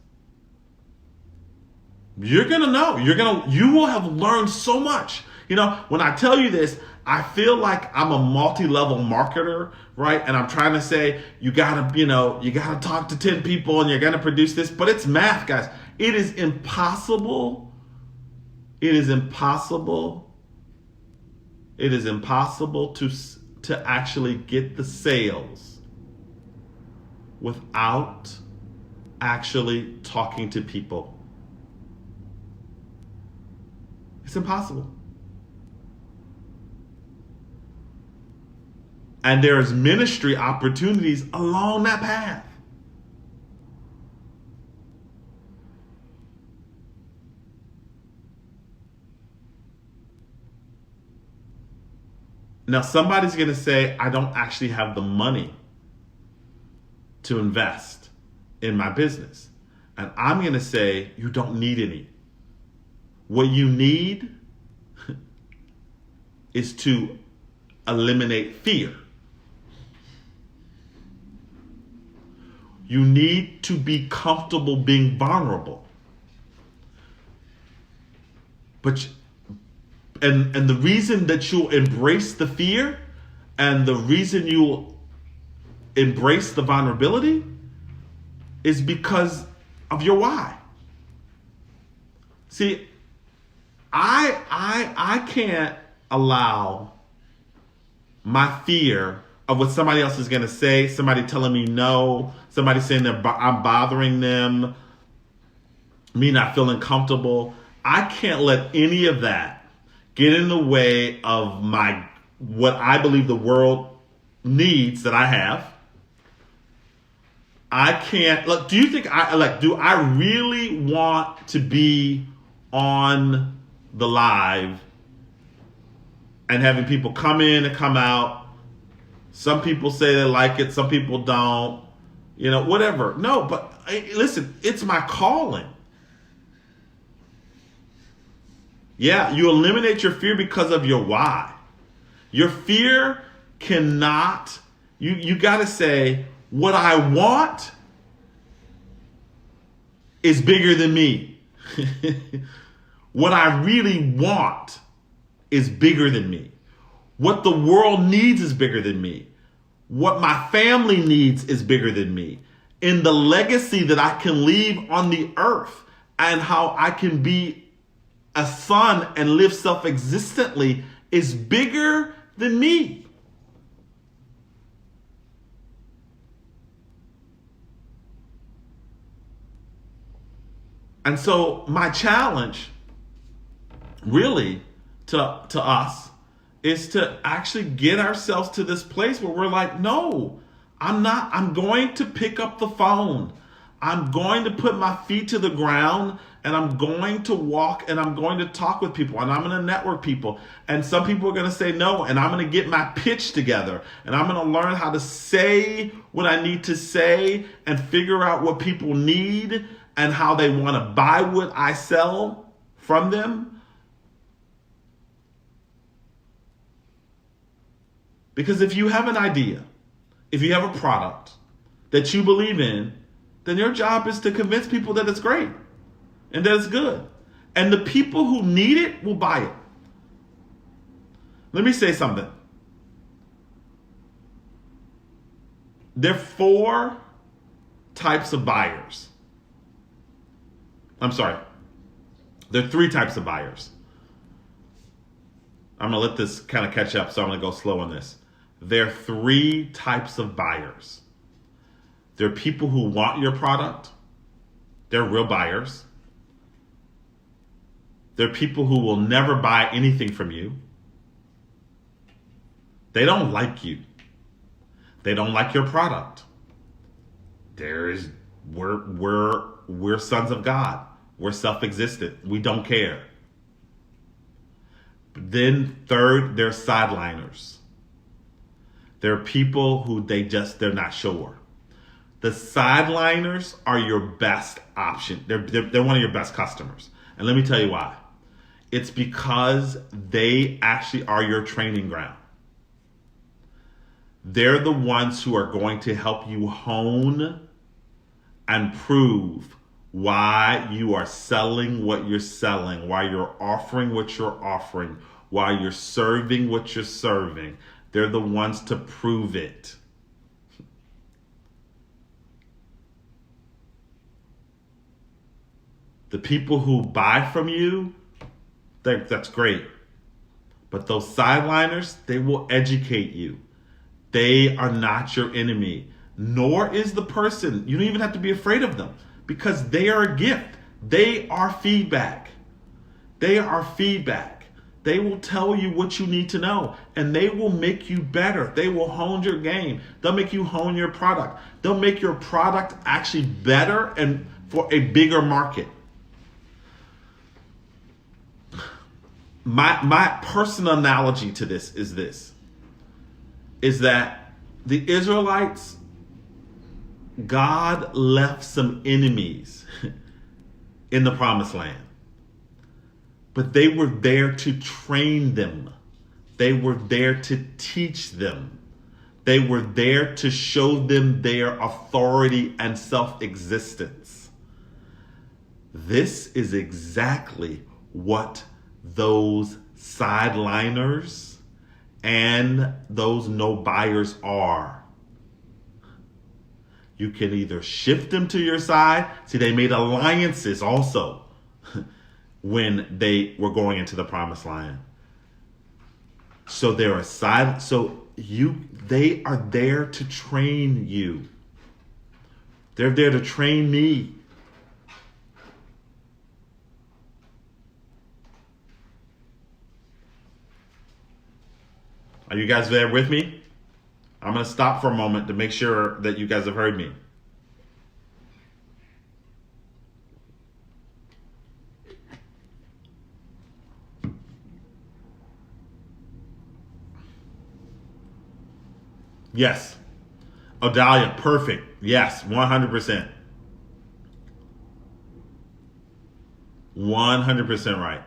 you're going to know. You will have learned so much. You know, when I tell you this, I feel like I'm a multi-level marketer, right? And I'm trying to say, you gotta talk to 10 people and you're gonna produce this, but it's math, guys. It is impossible. It is impossible. It is impossible to actually get the sales without actually talking to people. It's impossible. And there's ministry opportunities along that path. Now, somebody's going to say, I don't actually have the money to invest in my business. And I'm going to say, you don't need any. What you need is to eliminate fear. You need to be comfortable being vulnerable. And the reason that you'll embrace the fear and the reason you'll embrace the vulnerability is because of your why. See, I can't allow my fear of what somebody else is going to say, somebody telling me no, somebody saying that I'm bothering them, me not feeling comfortable. I can't let any of that get in the way of what I believe the world needs that I have. I can't look. Do you think do I really want to be on the live and having people come in and come out? Some people say they like it, some people don't, whatever. No, but listen, it's my calling. Yeah, you eliminate your fear because of your why. Your fear cannot, you got to say, what I want is bigger than me. What I really want is bigger than me. What the world needs is bigger than me. What my family needs is bigger than me. In the legacy that I can leave on the earth and how I can be a son and live self-existently is bigger than me. And so my challenge really to us is to actually get ourselves to this place where we're like, no, I'm going to pick up the phone. I'm going to put my feet to the ground and I'm going to walk and I'm going to talk with people and I'm going to network people. And some people are going to say no, and I'm going to get my pitch together and I'm going to learn how to say what I need to say and figure out what people need and how they want to buy what I sell from them. Because if you have an idea, if you have a product that you believe in, then your job is to convince people that it's great and that it's good. And the people who need it will buy it. Let me say something. There are 4 types of buyers. I'm sorry. There are 3 types of buyers. I'm going to let this kind of catch up, so I'm going to go slow on this. There are 3 types of buyers. There are people who want your product. They're real buyers. There are people who will never buy anything from you. They don't like you. They don't like your product. We're sons of God. We're self-existent. We don't care. Then third, they're sideliners. They're people who they're not sure. The sideliners are your best option. They're one of your best customers. And let me tell you why. It's because they actually are your training ground. They're the ones who are going to help you hone and prove why you are selling what you're selling, why you're offering what you're offering, why you're serving what you're serving. They're the ones to prove it. The people who buy from you, that's great. But those sideliners, they will educate you. They are not your enemy, nor is the person. You don't even have to be afraid of them because they are a gift. They are feedback. They are feedback. They will tell you what you need to know, and they will make you better. They will hone your game. They'll make you hone your product. They'll make your product actually better and for a bigger market. My personal analogy to this is that the Israelites, God left some enemies in the promised land. But they were there to train them. They were there to teach them. They were there to show them their authority and self-existence. This is exactly what those sideliners and those no buyers are. You can either shift them to your side. See, they made alliances also when they were going into the promised land. So they're a side. So they are there to train you. They're there to train me. Are you guys there with me? I'm going to stop for a moment to make sure that you guys have heard me. Yes. Odalia, perfect. Yes, 100%. 100% right.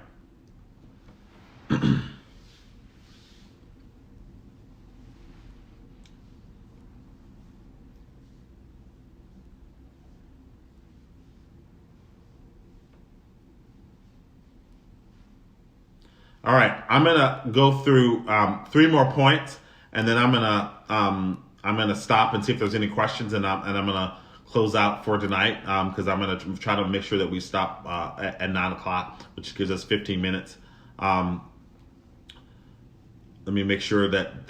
All right, I'm gonna go through 3 more points, and then I'm gonna stop and see if there's any questions, and I'm gonna close out for tonight because I'm gonna try to make sure that we stop at 9 o'clock, which gives us 15 minutes. Let me make sure that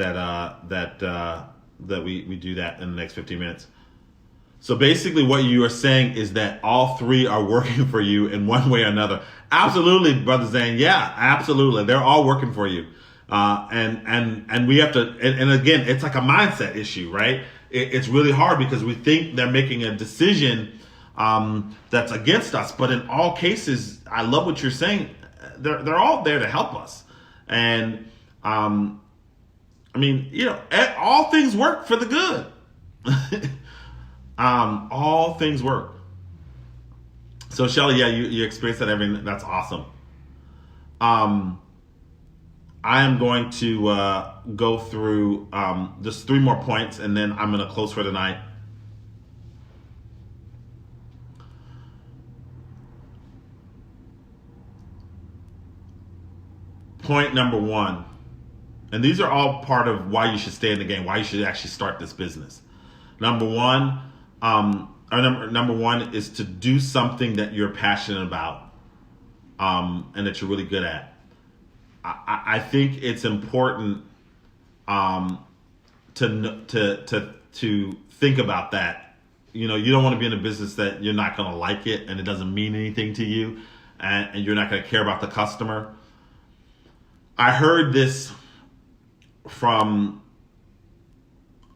we do that in the next 15 minutes. So basically what you are saying is that all 3 are working for you in one way or another. Absolutely, Brother Zane. Yeah, absolutely. They're all working for you. And we have to, and again, it's like a mindset issue, right? It's really hard because we think they're making a decision that's against us. But in all cases, I love what you're saying. They're all there to help us. And I mean, all things work for the good. All things work. So Shelly, yeah, you experienced that that's awesome. I am going to go through just 3 more points, and then I'm going to close for tonight. Point number 1, and these are all part of why you should stay in the game, why you should actually start this business. Number 1, number 1 is to do something that you're passionate about, and that you're really good at. I think it's important to think about that. You don't want to be in a business that you're not going to like it and it doesn't mean anything to you, and you're not going to care about the customer. I heard this from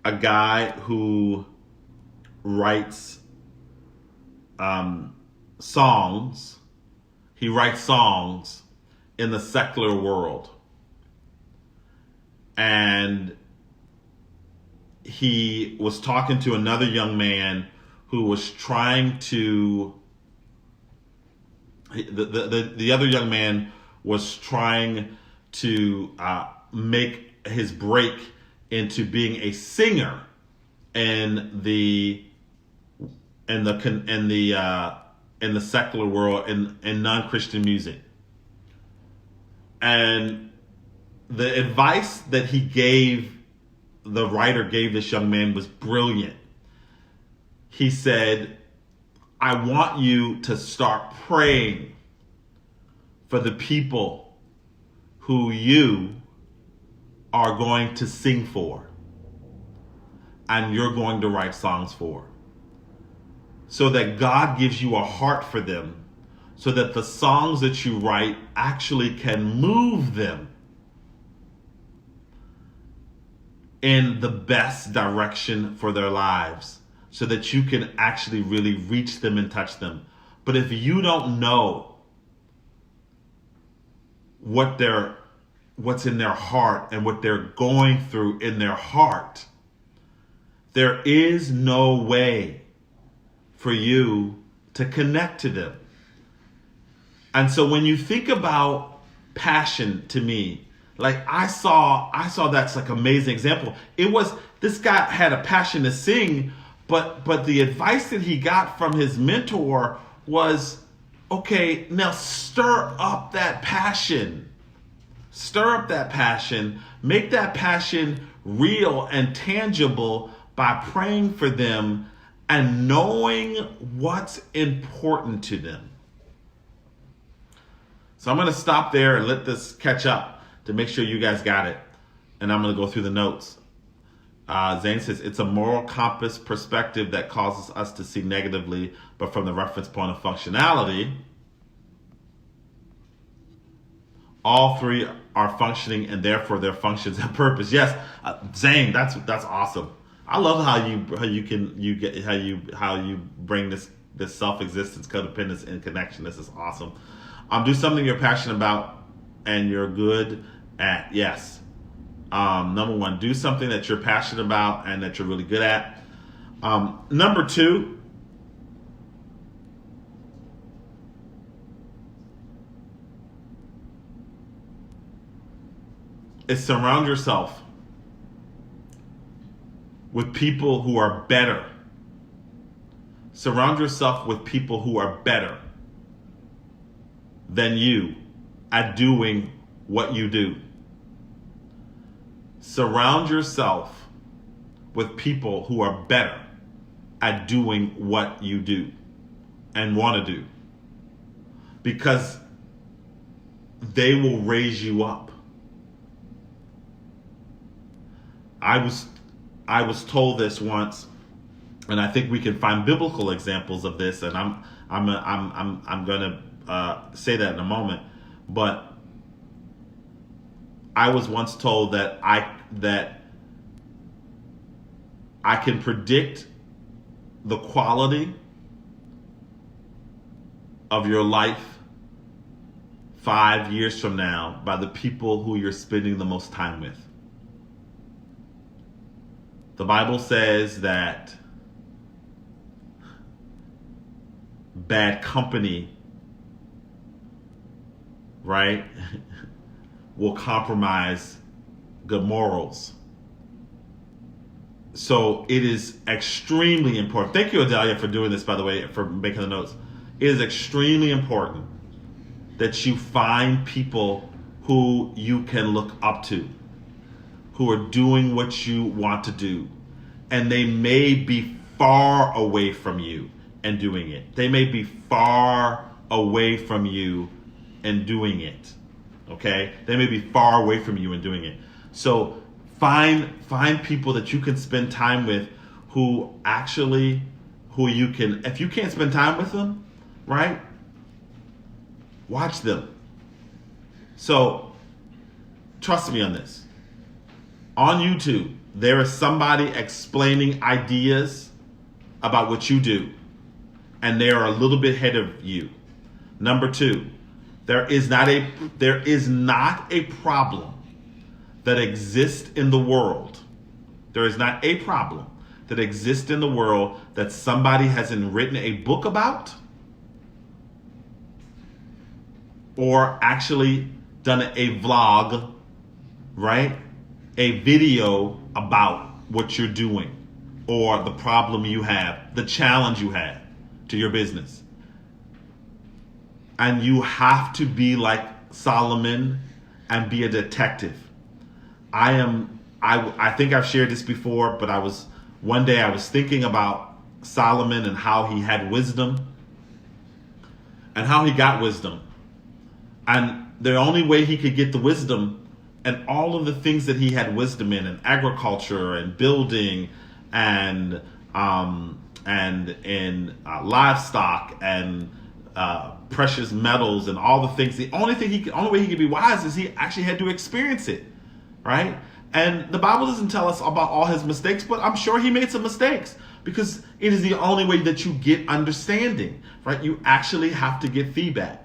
a guy who writes songs. He writes songs in the secular world. And he was talking to another young man who was trying to, the other young man was trying to make his break into being a singer in the secular world, in non-Christian music. And the advice that the writer gave this young man was brilliant. He said, I want you to start praying for the people who you are going to sing for and you're going to write songs for, so that God gives you a heart for them, so that the songs that you write actually can move them in the best direction for their lives, so that you can actually really reach them and touch them. But if you don't know what's in their heart and what they're going through in their heart, there is no way for you to connect to them. And so when you think about passion, to me, like I saw that's like amazing example. It was, this guy had a passion to sing, but the advice that he got from his mentor was, okay, now stir up that passion. Stir up that passion. Make that passion real and tangible by praying for them and knowing what's important to them. So I'm going to stop there and let this catch up to make sure you guys got it. And I'm going to go through the notes. Zane says, it's a moral compass perspective that causes us to see negatively, but from the reference point of functionality, all three are functioning and therefore their functions have purpose. Yes, Zane, that's awesome. I love how you bring this self-existence, codependence, and connection. This is awesome. Do something you're passionate about and you're good at. Yes. Number one, do something that you're passionate about and that you're really good at. Number two, is surround yourself with people who are better. Surround yourself with people who are better than you at doing what you do. Surround yourself with people who are better at doing what you do and want to do, because they will raise you up. I was told this once, and I think we can find biblical examples of this, and I'm going to say that in a moment. But I was once told that I can predict the quality of your life 5 years from now by the people who you're spending the most time with. The Bible says that bad company, right, will compromise good morals. So it is extremely important. Thank you, Adelia, for doing this, by the way, for making the notes. It is extremely important that you find people who you can look up to, who are doing what you want to do. And they may be far away from you and doing it. They may be far away from you and doing it. Okay? They may be far away from you and doing it. So find people that you can spend time with who you can, if you can't spend time with them, right? Watch them. So trust me on this. On YouTube, there is somebody explaining ideas about what you do, and they are a little bit ahead of you. Number two, there is not a problem that exists in the world. There is not a problem that exists in the world that somebody hasn't written a book about or actually done a vlog, right? A video about what you're doing or the problem you have, the challenge you have to your business. And you have to be like Solomon and be a detective. I think I've shared this before, but one day I was thinking about Solomon and how he had wisdom and how he got wisdom. And the only way he could get the wisdom and all of the things that he had wisdom in agriculture and building and in livestock and precious metals and all the things. The only way he could be wise is he actually had to experience it, right? And the Bible doesn't tell us about all his mistakes, but I'm sure he made some mistakes because it is the only way that you get understanding, right? You actually have to get feedback.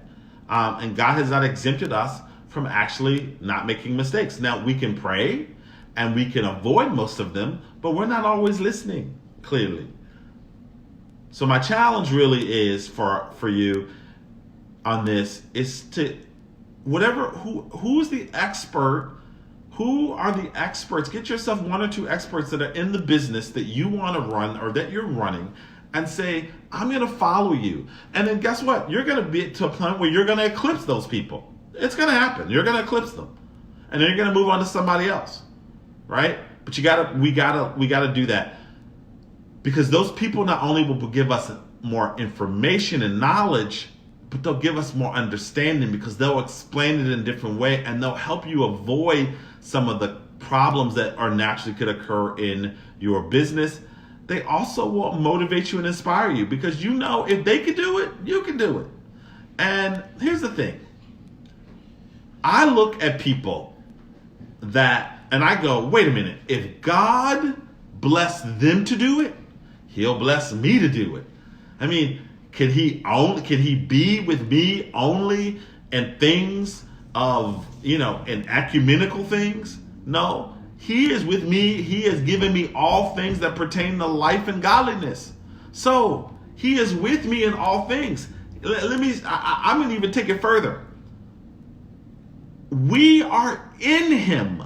And God has not exempted us from actually not making mistakes. Now, we can pray and we can avoid most of them, but we're not always listening clearly. So my challenge really is for you on this is to who's the expert. Who are the experts? Get yourself one or two experts that are in the business that you want to run or that you're running and say, I'm going to follow you. And then guess what? You're going to be to a point where you're going to eclipse those people. It's going to happen. You're going to eclipse them. And then you're going to move on to somebody else. Right? But we gotta do that. Because those people not only will give us more information and knowledge, but they'll give us more understanding because they'll explain it in a different way and they'll help you avoid some of the problems that are naturally could occur in your business. They also will motivate you and inspire you because you know if they can do it, you can do it. And here's the thing. I look at people and I go, wait a minute, if God blessed them to do it, he'll bless me to do it. I mean, can he be with me only in things of, in ecumenical things? No. He is with me. He has given me all things that pertain to life and godliness. So he is with me in all things. I'm going to even take it further. We are in him,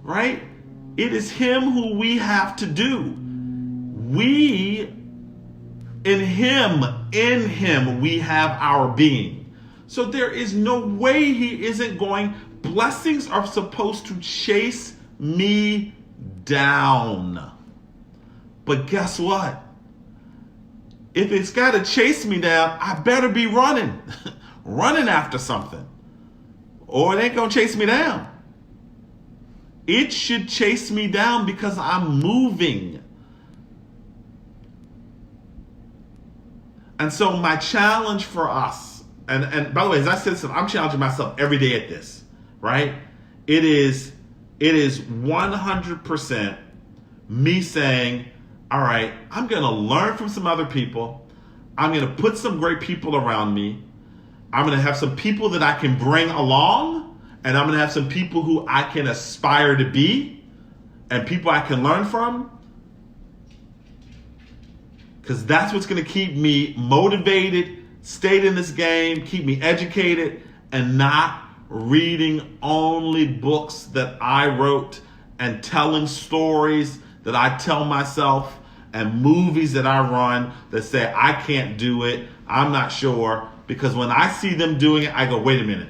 right? It is him who we have to do. In him, we have our being. So there is no way he isn't going. Blessings are supposed to chase me down. But guess what? If it's got to chase me down, I better be running. Running after something. Or it ain't going to chase me down. It should chase me down because I'm moving. And so my challenge for us, and by the way, as I said, I'm challenging myself every day at this, right? It is 100% me saying, all right, I'm going to learn from some other people. I'm going to put some great people around me. I'm going to have some people that I can bring along, and I'm going to have some people who I can aspire to be, and people I can learn from. Because that's what's going to keep me motivated, stay in this game, keep me educated, and not reading only books that I wrote and telling stories that I tell myself and movies that I run that say I can't do it, I'm not sure. Because when I see them doing it, I go, wait a minute.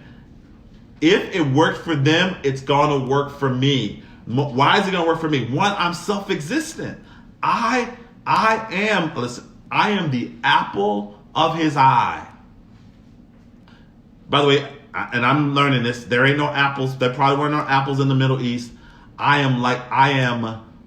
If it worked for them, it's going to work for me. Why is it going to work for me? One, I'm self-existent. I am the apple of his eye. By the way, and I'm learning this, there ain't no apples. There probably weren't no apples in the Middle East. I am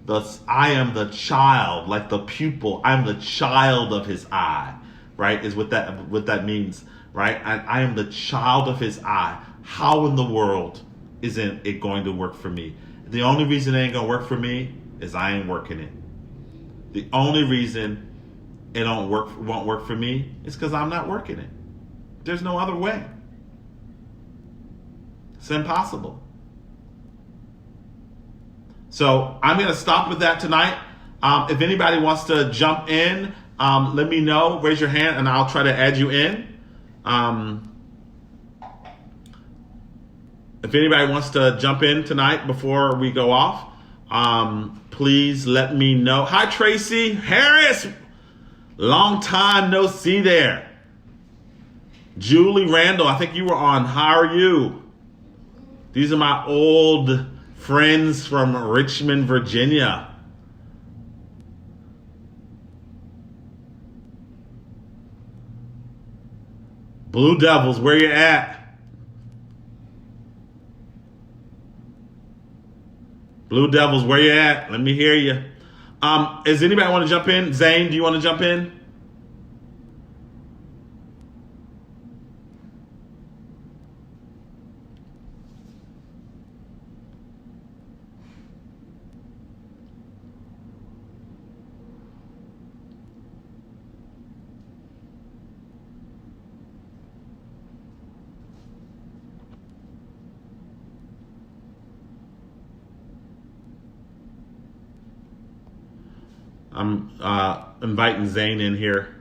the child, like the pupil. I'm the child of his eye, right? Is what that means, right? I am the child of his eye. How in the world isn't it going to work for me? The only reason it ain't gonna work for me is I ain't working it. The only reason it won't work for me is because I'm not working it. There's no other way. It's impossible. So I'm going to stop with that tonight. If anybody wants to jump in, let me know. Raise your hand and I'll try to add you in. If anybody wants to jump in tonight before we go off, please let me know. Hi, Tracy Harris. Long time no see there. Julie Randall, I think you were on. How are you? These are my old friends from Richmond, Virginia. Blue Devils, where you at? Blue Devils, where you at? Let me hear you. Does anybody want to jump in? Zane, do you want to jump in? I'm inviting Zane in here.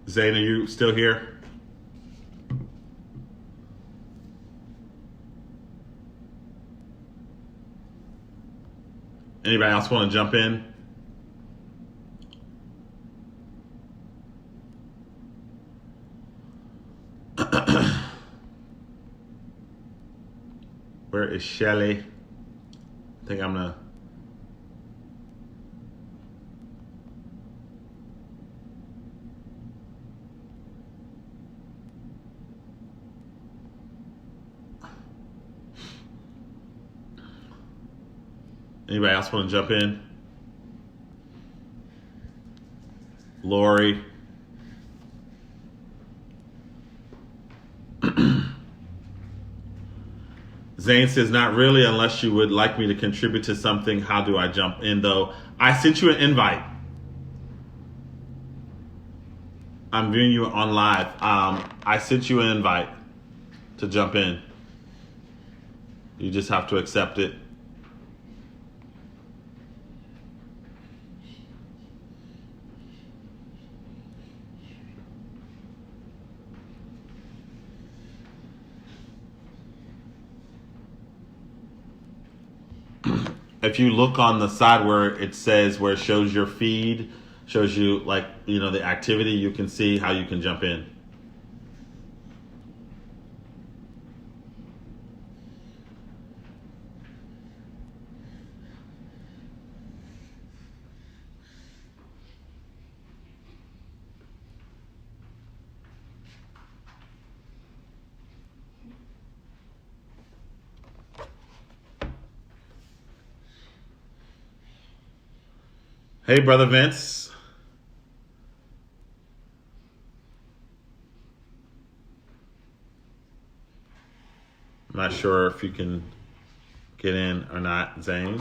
Zane, are you still here? Anybody else want to jump in? Where is Shelly? I think I'm gonna. Anybody else want to jump in? Lori. Zane says, not really, unless you would like me to contribute to something. How do I jump in, though? I sent you an invite. I'm viewing you on live. I sent you an invite to jump in. You just have to accept it. If you look on the side where it says, where it shows your feed, shows you like, the activity, you can see how you can jump in. Hey, Brother Vince. I'm not sure if you can get in or not, Zane.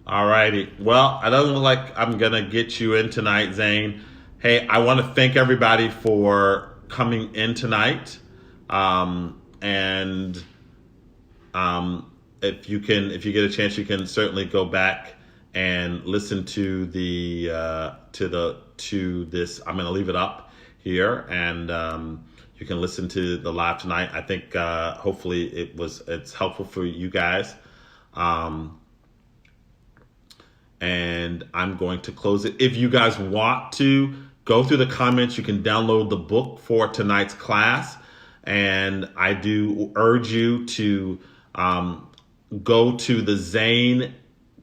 All righty. Well, I don't look like I'm going to get you in tonight, Zane. Hey, I want to thank everybody for coming in tonight. If you get a chance, you can certainly go back and listen to this. I'm going to leave it up here, and you can listen to the live tonight. I think hopefully it's helpful for you guys. And I'm going to close it. If you guys want to go through the comments, you can download the book for tonight's class. And I do urge you to go to the Zane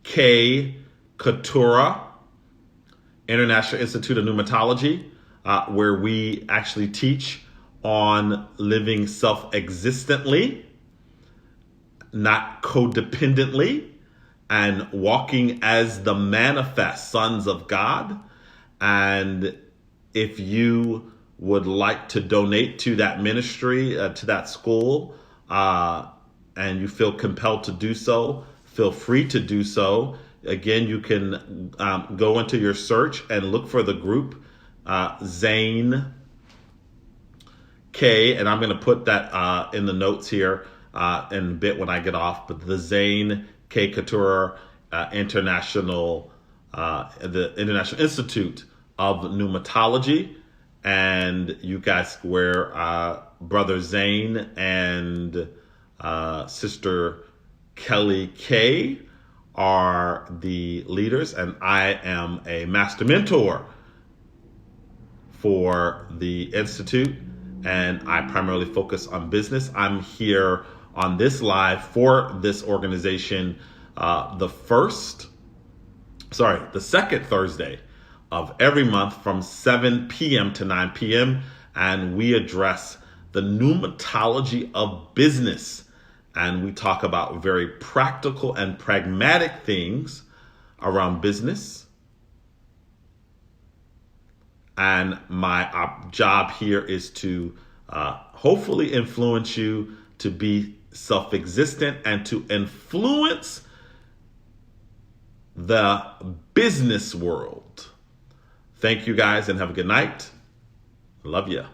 K. Katura International Institute of Pneumatology, where we actually teach on living self-existently, not codependently, and walking as the manifest sons of God. And if you would like to donate to that ministry, to that school, and you feel compelled to do so, feel free to do so. Again, you can go into your search and look for the group Zane K, and I'm going to put that in the notes here in a bit when I get off. But the Zane K. Couture International, the International Institute of Pneumatology, and you guys, where Brother Zane and Sister Kelly K are the leaders, and I am a master mentor for the Institute, and I primarily focus on business. I'm here on this live for this organization the second Thursday of every month from 7 p.m. to 9 p.m. And we address the pneumatology of business. And we talk about very practical and pragmatic things around business. And my job here is to hopefully influence you to be self-existent and to influence the business world. Thank you guys and have a good night. Love ya.